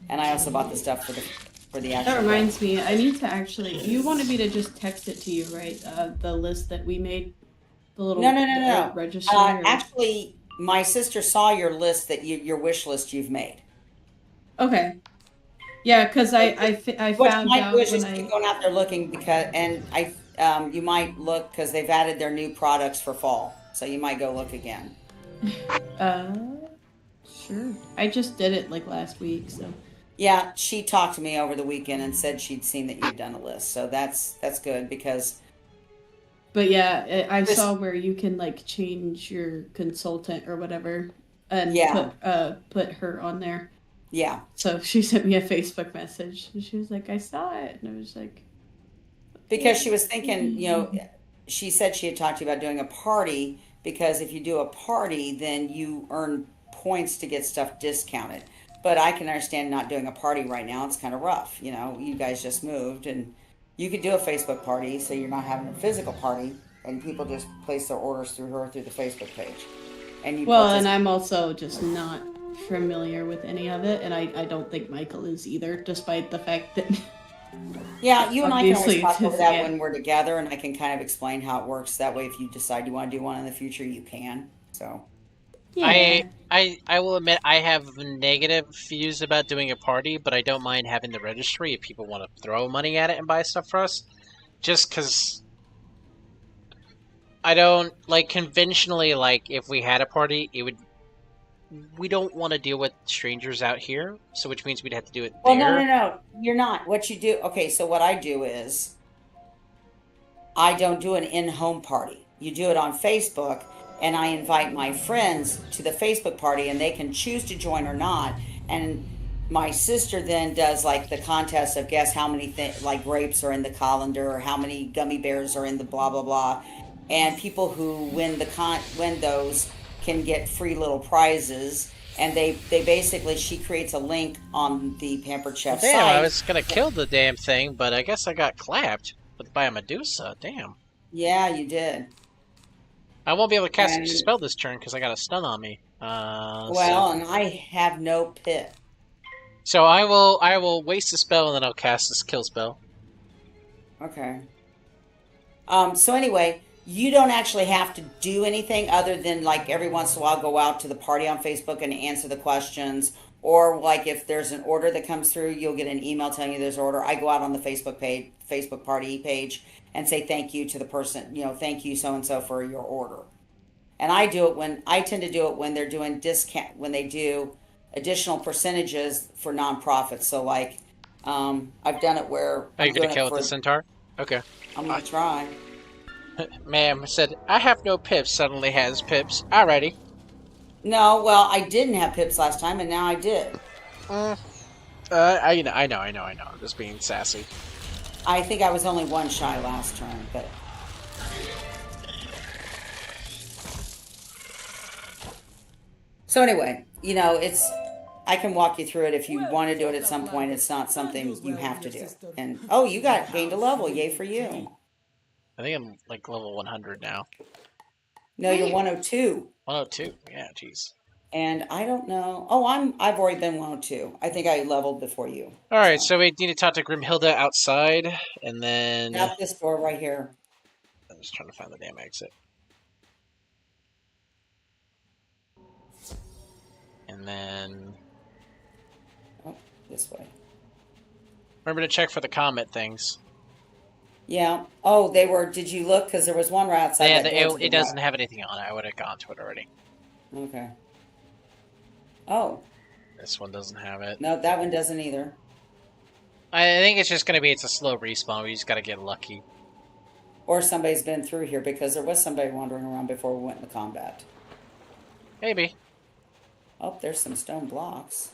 and I also bought the stuff for the actual. That reminds me, I need to actually. You wanted me to just text it to you, right? The list that we made, the little no. Register. Actually, my sister saw your list your wish list you've made. Okay. Yeah, because I found out when keep going out there looking you might look because they've added their new products for fall. So you might go look again. Sure. I just did it like last week, so. Yeah, she talked to me over the weekend and said she'd seen that you'd done a list. So that's good because. But yeah, I saw where you can like change your consultant or whatever and put her on there. Yeah. So she sent me a Facebook message, and she was like, "I saw it," and I was like, Because she was thinking, she said she had talked to you about doing a party, because if you do a party, then you earn points to get stuff discounted. But I can understand not doing a party right now. It's kind of rough. You guys just moved, and you could do a Facebook party, so you're not having a physical party, and people just place their orders through the Facebook page. And you and I'm also just not familiar with any of it, and I don't think Michael is either, despite the fact that yeah, you and I can always talk over that yeah. when we're together, and I can kind of explain how it works. That way, if you decide you want to do one in the future, you can. So, yeah. I will admit I have negative views about doing a party, but I don't mind having the registry if people want to throw money at it and buy stuff for us. Just because I don't like conventionally, like if we had a party, we don't want to deal with strangers out here, so which means we'd have to do it there. Well, no, you're not. What you do, okay, so what I do is I don't do an in-home party. You do it on Facebook, and I invite my friends to the Facebook party, and they can choose to join or not. And my sister then does like the contest of guess how many like grapes are in the colander, or how many gummy bears are in the blah blah blah. And people who win those can get free little prizes, and they basically, she creates a link on the Pampered Chef site. Damn, I was gonna kill the damn thing, but I guess I got clapped by a Medusa. Damn. Yeah, you did. I won't be able to cast a spell this turn because I got a stun on me. And I have no pit. So I will waste a spell and then I'll cast this kill spell. Okay. So anyway, you don't actually have to do anything other than like every once in a while go out to the party on Facebook and answer the questions. Or like if there's an order that comes through, you'll get an email telling you there's an order. I go out on the Facebook party page and say thank you to the person, thank you so-and-so for your order. And I tend to do it when they're doing discount, when they do additional percentages for nonprofits. So like, I've done it where... Are you going to kill with the centaur? Okay. I'm going to try. Ma'am said, I have no pips, suddenly has pips. Alrighty. No, well, I didn't have pips last time, and now I did. I know. I'm just being sassy. I think I was only one shy last turn, but... So anyway, I can walk you through it if you want to do it at some point. It's not something you have to do. And, you gained a level. Yay for you. I think I'm like level 100 now. No, you're 102. 102, yeah, jeez. And I don't know. I've already been 102. I think I leveled before you. Alright, so we need to talk to Grimhilda outside, and then... Out this door right here. I'm just trying to find the damn exit. And then... this way. Remember to check for the comet things. Yeah. Did you look? Because there was one right outside that door. It doesn't have anything on it. I would have gone to it already. Okay. Oh. This one doesn't have it. No, that one doesn't either. I think it's just going to be, it's a slow respawn. We just got to get lucky. Or somebody's been through here, because there was somebody wandering around before we went into combat. Maybe. Oh, there's some stone blocks.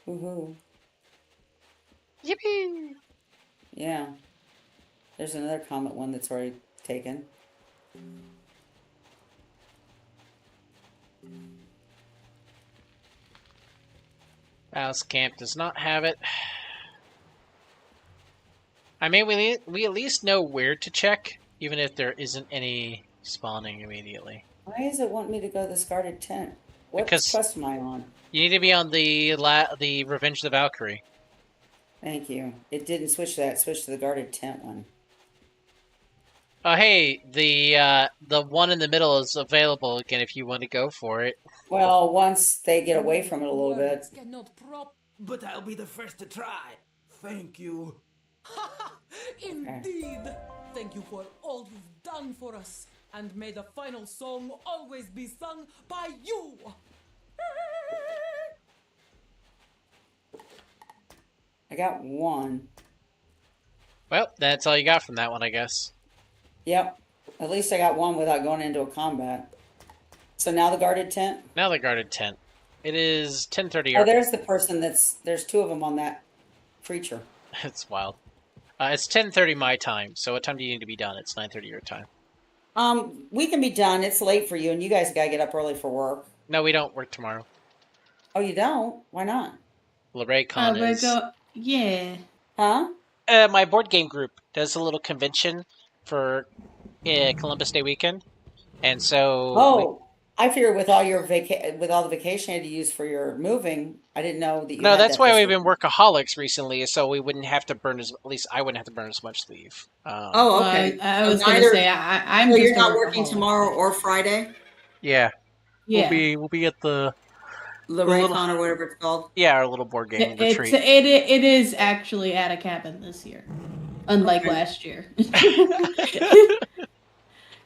Woohoo. Yippee! Yeah. There's another comet one that's already taken. Mouse Camp does not have it. I mean, we at least know where to check, even if there isn't any spawning immediately. Why does it want me to go to this guarded tent? What quest am I on? You need to be on the Revenge of the Valkyrie. Thank you. It didn't switch to that. It switched to the guarded tent one. Oh, hey, the one in the middle is available again if you want to go for it. Well, once they get away from it a little bit. But I'll be the first to try. Thank you. Indeed. Thank you for all you've done for us. And may the final song always be sung by you. I got one. Well, that's all you got from that one, I guess. Yep. At least I got one without going into a combat. So now the guarded tent? Now the guarded tent. It is 10:30. Oh, there's the person there's two of them on that creature. It's wild. It's 10:30 my time, so what time do you need to be done? It's 9:30 your time. We can be done. It's late for you, and you guys gotta get up early for work. No, we don't work tomorrow. Oh, you don't? Why not? LeRayCon is... Yeah. Huh? My board game group does a little convention for Columbus Day weekend, and so... Oh, I figured with all your with all the vacation you had to use for your moving, I didn't know that you No, had that's that why this we've been week. workaholics recently, so we wouldn't have to burn as... At least I wouldn't have to burn as much leave. Oh, okay. I was going to say, I'm So just you're a not working workaholic. tomorrow or Friday? Yeah. Yeah. We'll be at the... LeRayCon or whatever it's called? Yeah, our little board game retreat. It is actually at a cabin this year, unlike last year.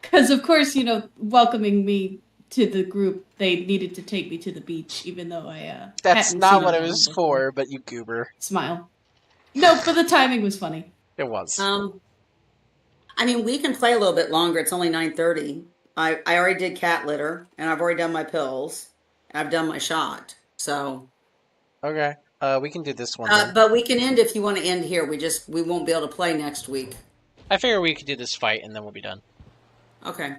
Because, of course, welcoming me to the group, they needed to take me to the beach, even though I That's hadn't not seen what it them was before. for, but you goober. Smile. No, but the timing was funny. It was. I mean, we can play a little bit longer. It's only 9:30. I already did cat litter, and I've already done my pills. I've done my shot. So. Okay. We can do this one. Then. But we can end if you want to end here. We won't be able to play next week. I figure we could do this fight, and then we'll be done. Okay.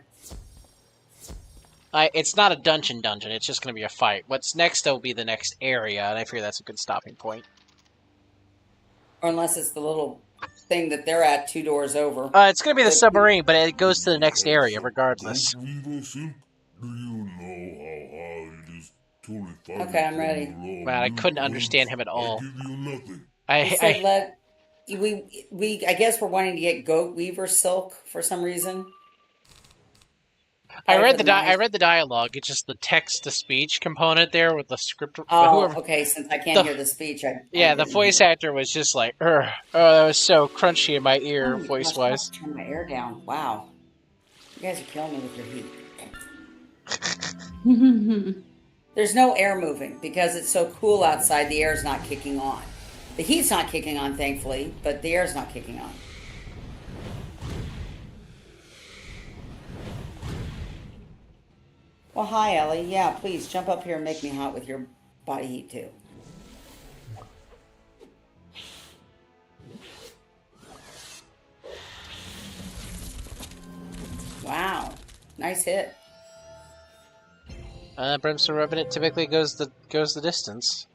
It's not a dungeon. It's just going to be a fight. What's next will be the next area, and I figure that's a good stopping point. Or unless it's the little thing that they're at 2 doors over. It's going to be the submarine, but it goes to the next area regardless. Okay, I'm ready. Man, I couldn't understand him at all. I guess we're wanting to get goat weaver silk for some reason. I read the dialogue. It's just the text to speech component there with the script. Oh, okay. Since I can't hear the speech, the voice actor was just like, "Oh, that was so crunchy in my ear, voice wise." Turn my air down. Wow, you guys are killing me with your heat. There's no air moving because it's so cool outside. The air's not kicking on. The heat's not kicking on, thankfully, but the air's not kicking on. Well, hi, Ellie. Yeah, please jump up here and make me hot with your body heat, too. Wow. Nice hit. Brimstone Revenant typically goes the distance.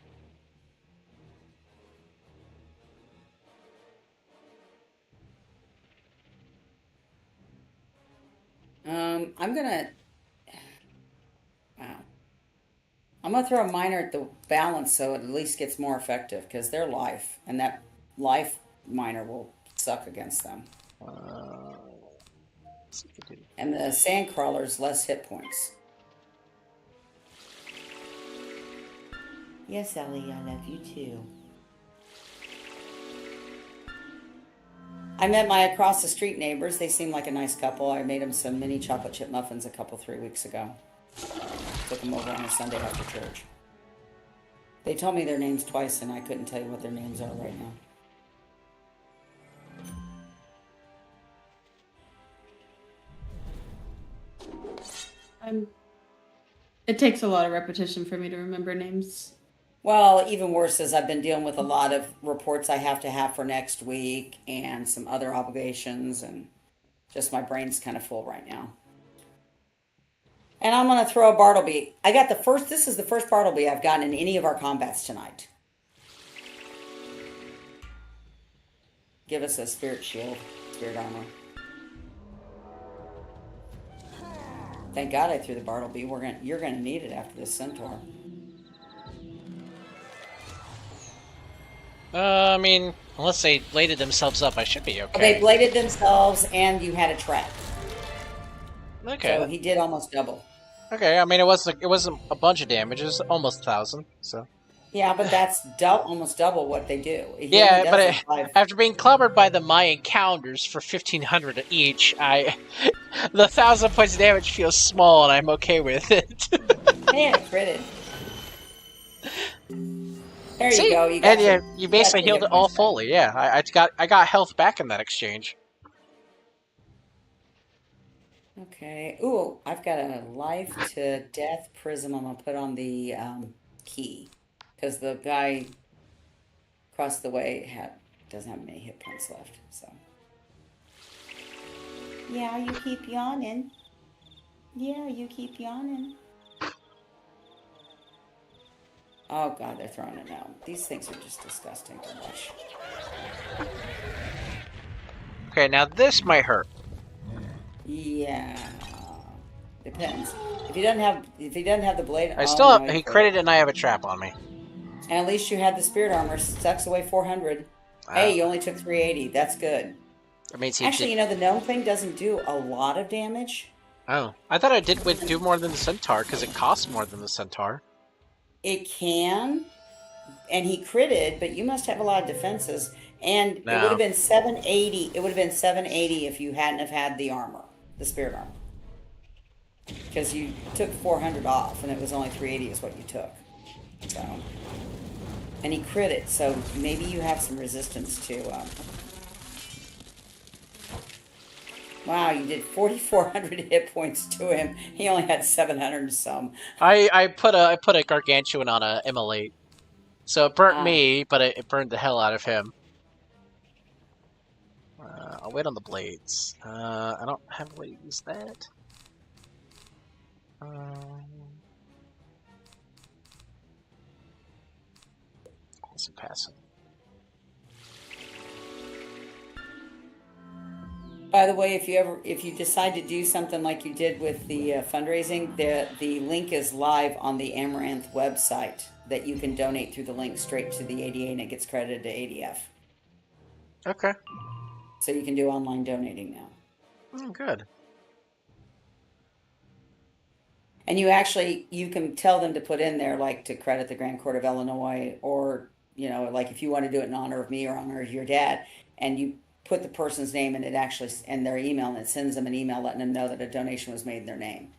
I'm gonna throw a miner at the balance so it at least gets more effective because they're life, and that life miner will suck against them. And the sand crawler's less hit points. Yes, Ellie, I love you too. I met my across the street neighbors. They seem like a nice couple. I made them some mini chocolate chip muffins 3 weeks ago. Took them over on a Sunday after church. They told me their names twice, and I couldn't tell you what their names are right now. It takes a lot of repetition for me to remember names. Well, even worse is I've been dealing with a lot of reports I have to have for next week and some other obligations, and just my brain's kind of full right now. And I'm going to throw a Bartleby. This is the first Bartleby I've gotten in any of our combats tonight. Give us a spirit shield, spirit armor. Thank God I threw the Bartleby. You're going to need it after this centaur. I mean, unless they bladed themselves up, I should be okay. They bladed themselves, and you had a trap. Okay. So he did almost double. Okay, I mean, it wasn't a bunch of damage. It was almost 1,000, so... Yeah, but that's almost double what they do. Yeah, but after being clobbered by the Mayan calendars for 1,500 each, the 1,000 points of damage feels small, and I'm okay with it. Man, it critted. There you go. You basically healed it all fully. Yeah, I got health back in that exchange. Okay. Ooh, I've got a life to death prism I'm gonna put on the key. Because the guy across the way doesn't have many hit points left, so. Yeah, you keep yawning. Yeah, you keep yawning. Oh god, they're throwing it now. These things are just disgusting to watch. Okay, now this might hurt. Yeah. Depends. If he doesn't have the blade, I oh still no, he he crit. critted and I have a trap on me. And at least you had the spirit armor. Sucks away 400. Hey, you only took 380. That's good. That means he Actually, did... you know, the gnome thing doesn't do a lot of damage. Oh, I thought I would do more than the centaur because it costs more than the centaur. It can, and he critted, but you must have a lot of defenses. And it would No. have been 780. It would have been 780 if you hadn't have had the armor, the spirit armor. Because you took 400 off, and it was only 380 is what you took. So, and he critted, so maybe you have some resistance to. Wow, you did 4,400 hit points to him. He only had 700 and some. I put a gargantuan on a immolate, so it burnt me, but it burned the hell out of him. I'll wait on the blades. I don't have a way to use that. Some passing. By the way, if you decide to do something like you did with the fundraising, the link is live on the Amaranth website that you can donate through the link straight to the ADA, and it gets credited to ADF. Okay. So you can do online donating now. Oh, good. And you can tell them to put in there, like, to credit the Grand Court of Illinois, or, you know, like if you want to do it in honor of me or honor of your dad, and you put the person's name and and their email, and it sends them an email letting them know that a donation was made in their name.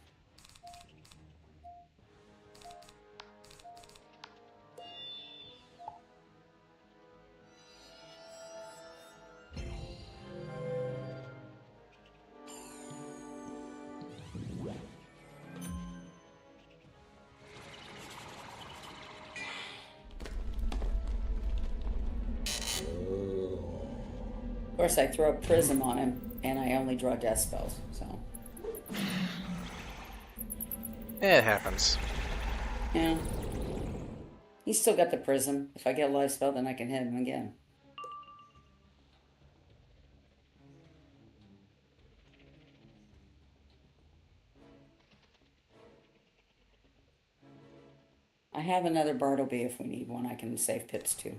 Of course, I throw a prism on him, and I only draw death spells, so. It happens. Yeah. He's still got the prism. If I get a life spell, then I can hit him again. I have another Bartleby if we need one. I can save pips too.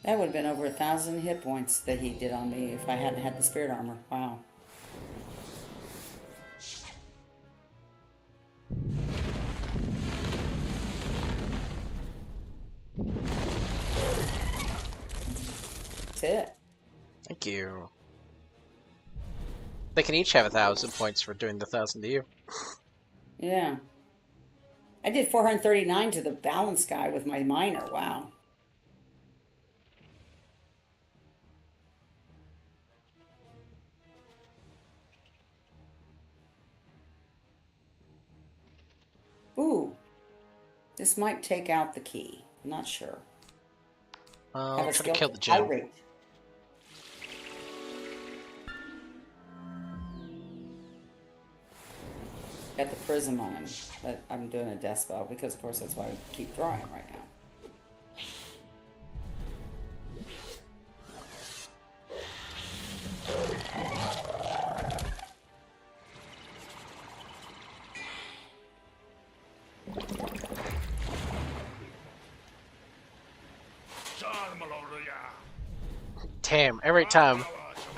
That would have been over 1,000 hit points that he did on me if I hadn't had the spirit armor. Wow. That's it. Thank you. They can each have 1,000 points for doing the 1,000 to you. Yeah. I did 439 to the balance guy with my miner. Wow. Ooh. This might take out the key. I'm not sure. I'll try to kill the gem. Irate. Got the prism on him, but I'm doing a death spell because, of course, that's why I keep drawing right now. Damn, every time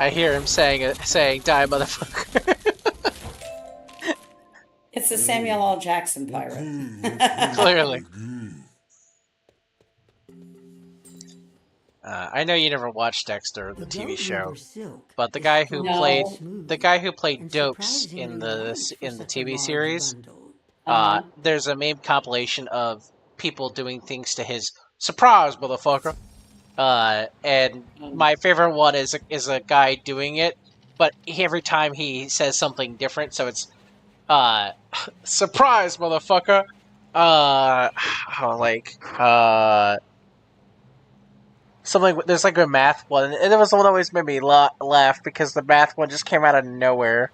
I hear him saying "Die, motherfucker." It's the Samuel L. Jackson pirate. Clearly. I know you never watched Dexter, the TV show, but the guy who played Dopes in the TV series, there's a meme compilation of people doing things to his surprise, motherfucker. And my favorite one is a guy doing it, but every time he says something different, so it's surprise, motherfucker. Something. There's like a math one, and it was the one that always made me laugh because the math one just came out of nowhere.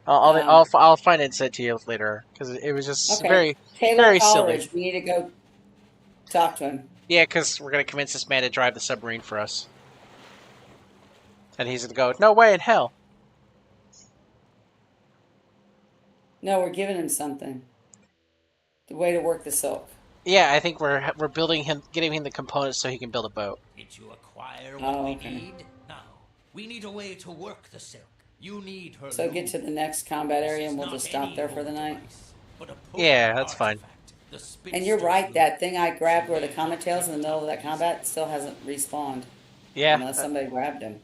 I'll find it and send it to you later because it was just very very Coleridge, silly. We need to go talk to him. Yeah, because we're gonna convince this man to drive the submarine for us, and he's gonna go, "No way in hell." No, we're giving him something. The way to work the silk. Yeah, I think we're building him, getting him the components so he can build a boat. Did you acquire what we need? Now, we need a way to work the silk. You need her. So get to the next combat area and we'll just stop there for the night. Yeah, that's fine. And you're right, that thing I grabbed where the comet tails in the middle of that combat still hasn't respawned. Yeah. Unless somebody grabbed him.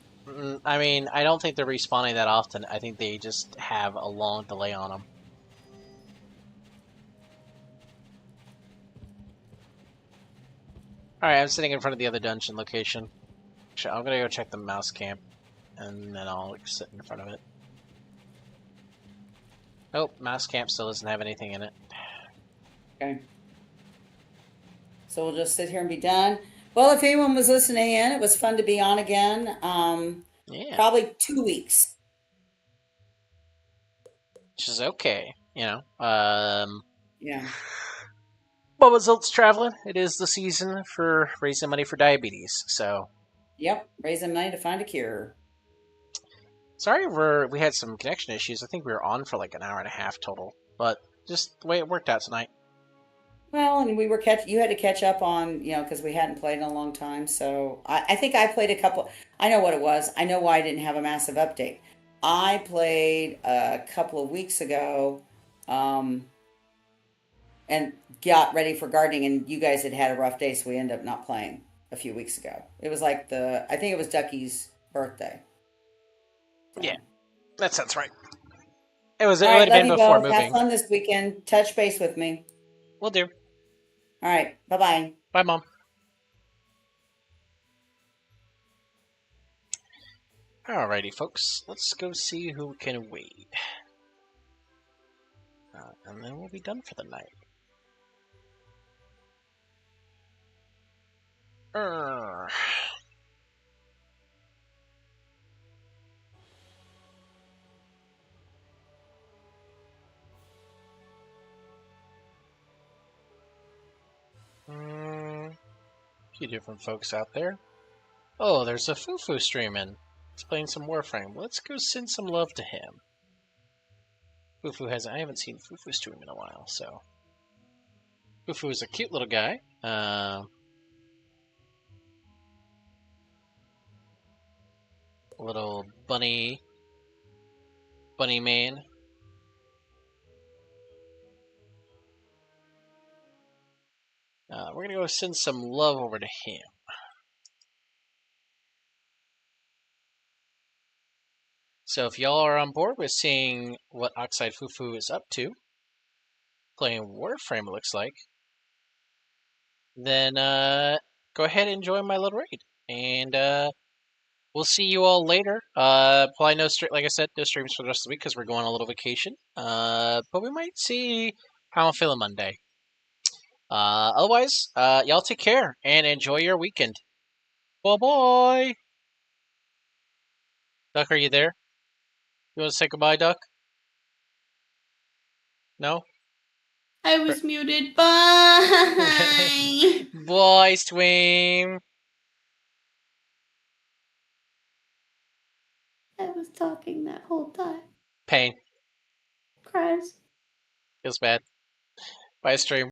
I mean, I don't think they're respawning that often. I think they just have a long delay on them. Alright, I'm sitting in front of the other dungeon location. I'm gonna go check the mouse camp, and then I'll sit in front of it. Oh, mouse camp still doesn't have anything in it. Okay. So we'll just sit here and be done. Well, if anyone was listening in, it was fun to be on again. Yeah. Probably 2 weeks. Which is okay, you know. Yeah. But results traveling. It is the season for raising money for diabetes, so. Yep, raising money to find a cure. Sorry, we had some connection issues. I think we were on for like an hour and a half total, but just the way it worked out tonight. Well, and you had to catch up on, because we hadn't played in a long time. So I think I played a couple. I know what it was. I know why I didn't have a massive update. I played a couple of weeks ago, and got ready for gardening, and you guys had a rough day, so we ended up not playing a few weeks ago. It was like I think it was Ducky's birthday. Yeah, that sounds right. It would All right, have been love you before both. moving. Have fun this weekend. Touch base with me. Will do. All right, bye-bye. Bye, Mom. Alrighty, folks. Let's go see who can wait. And then we'll be done for the night. A few different folks out there. Oh, there's a Fufu streaming. He's playing some Warframe. Let's go send some love to him. I haven't seen Fufu stream in a while, so. Fufu is a cute little guy. Little bunny man. We're gonna go send some love over to him. So if y'all are on board with seeing what Oxide Fufu is up to, playing Warframe it looks like, then go ahead and join my little raid. And we'll see you all later. Probably like I said, no streams for the rest of the week because we're going on a little vacation. But we might see how I'm feeling Monday. Otherwise, y'all take care and enjoy your weekend. Bye-bye! Duck, are you there? You want to say goodbye, Duck? No? I was muted. Bye! Bye, Stream! I was talking that whole time. Pain. Cries. Feels bad. Bye, Stream.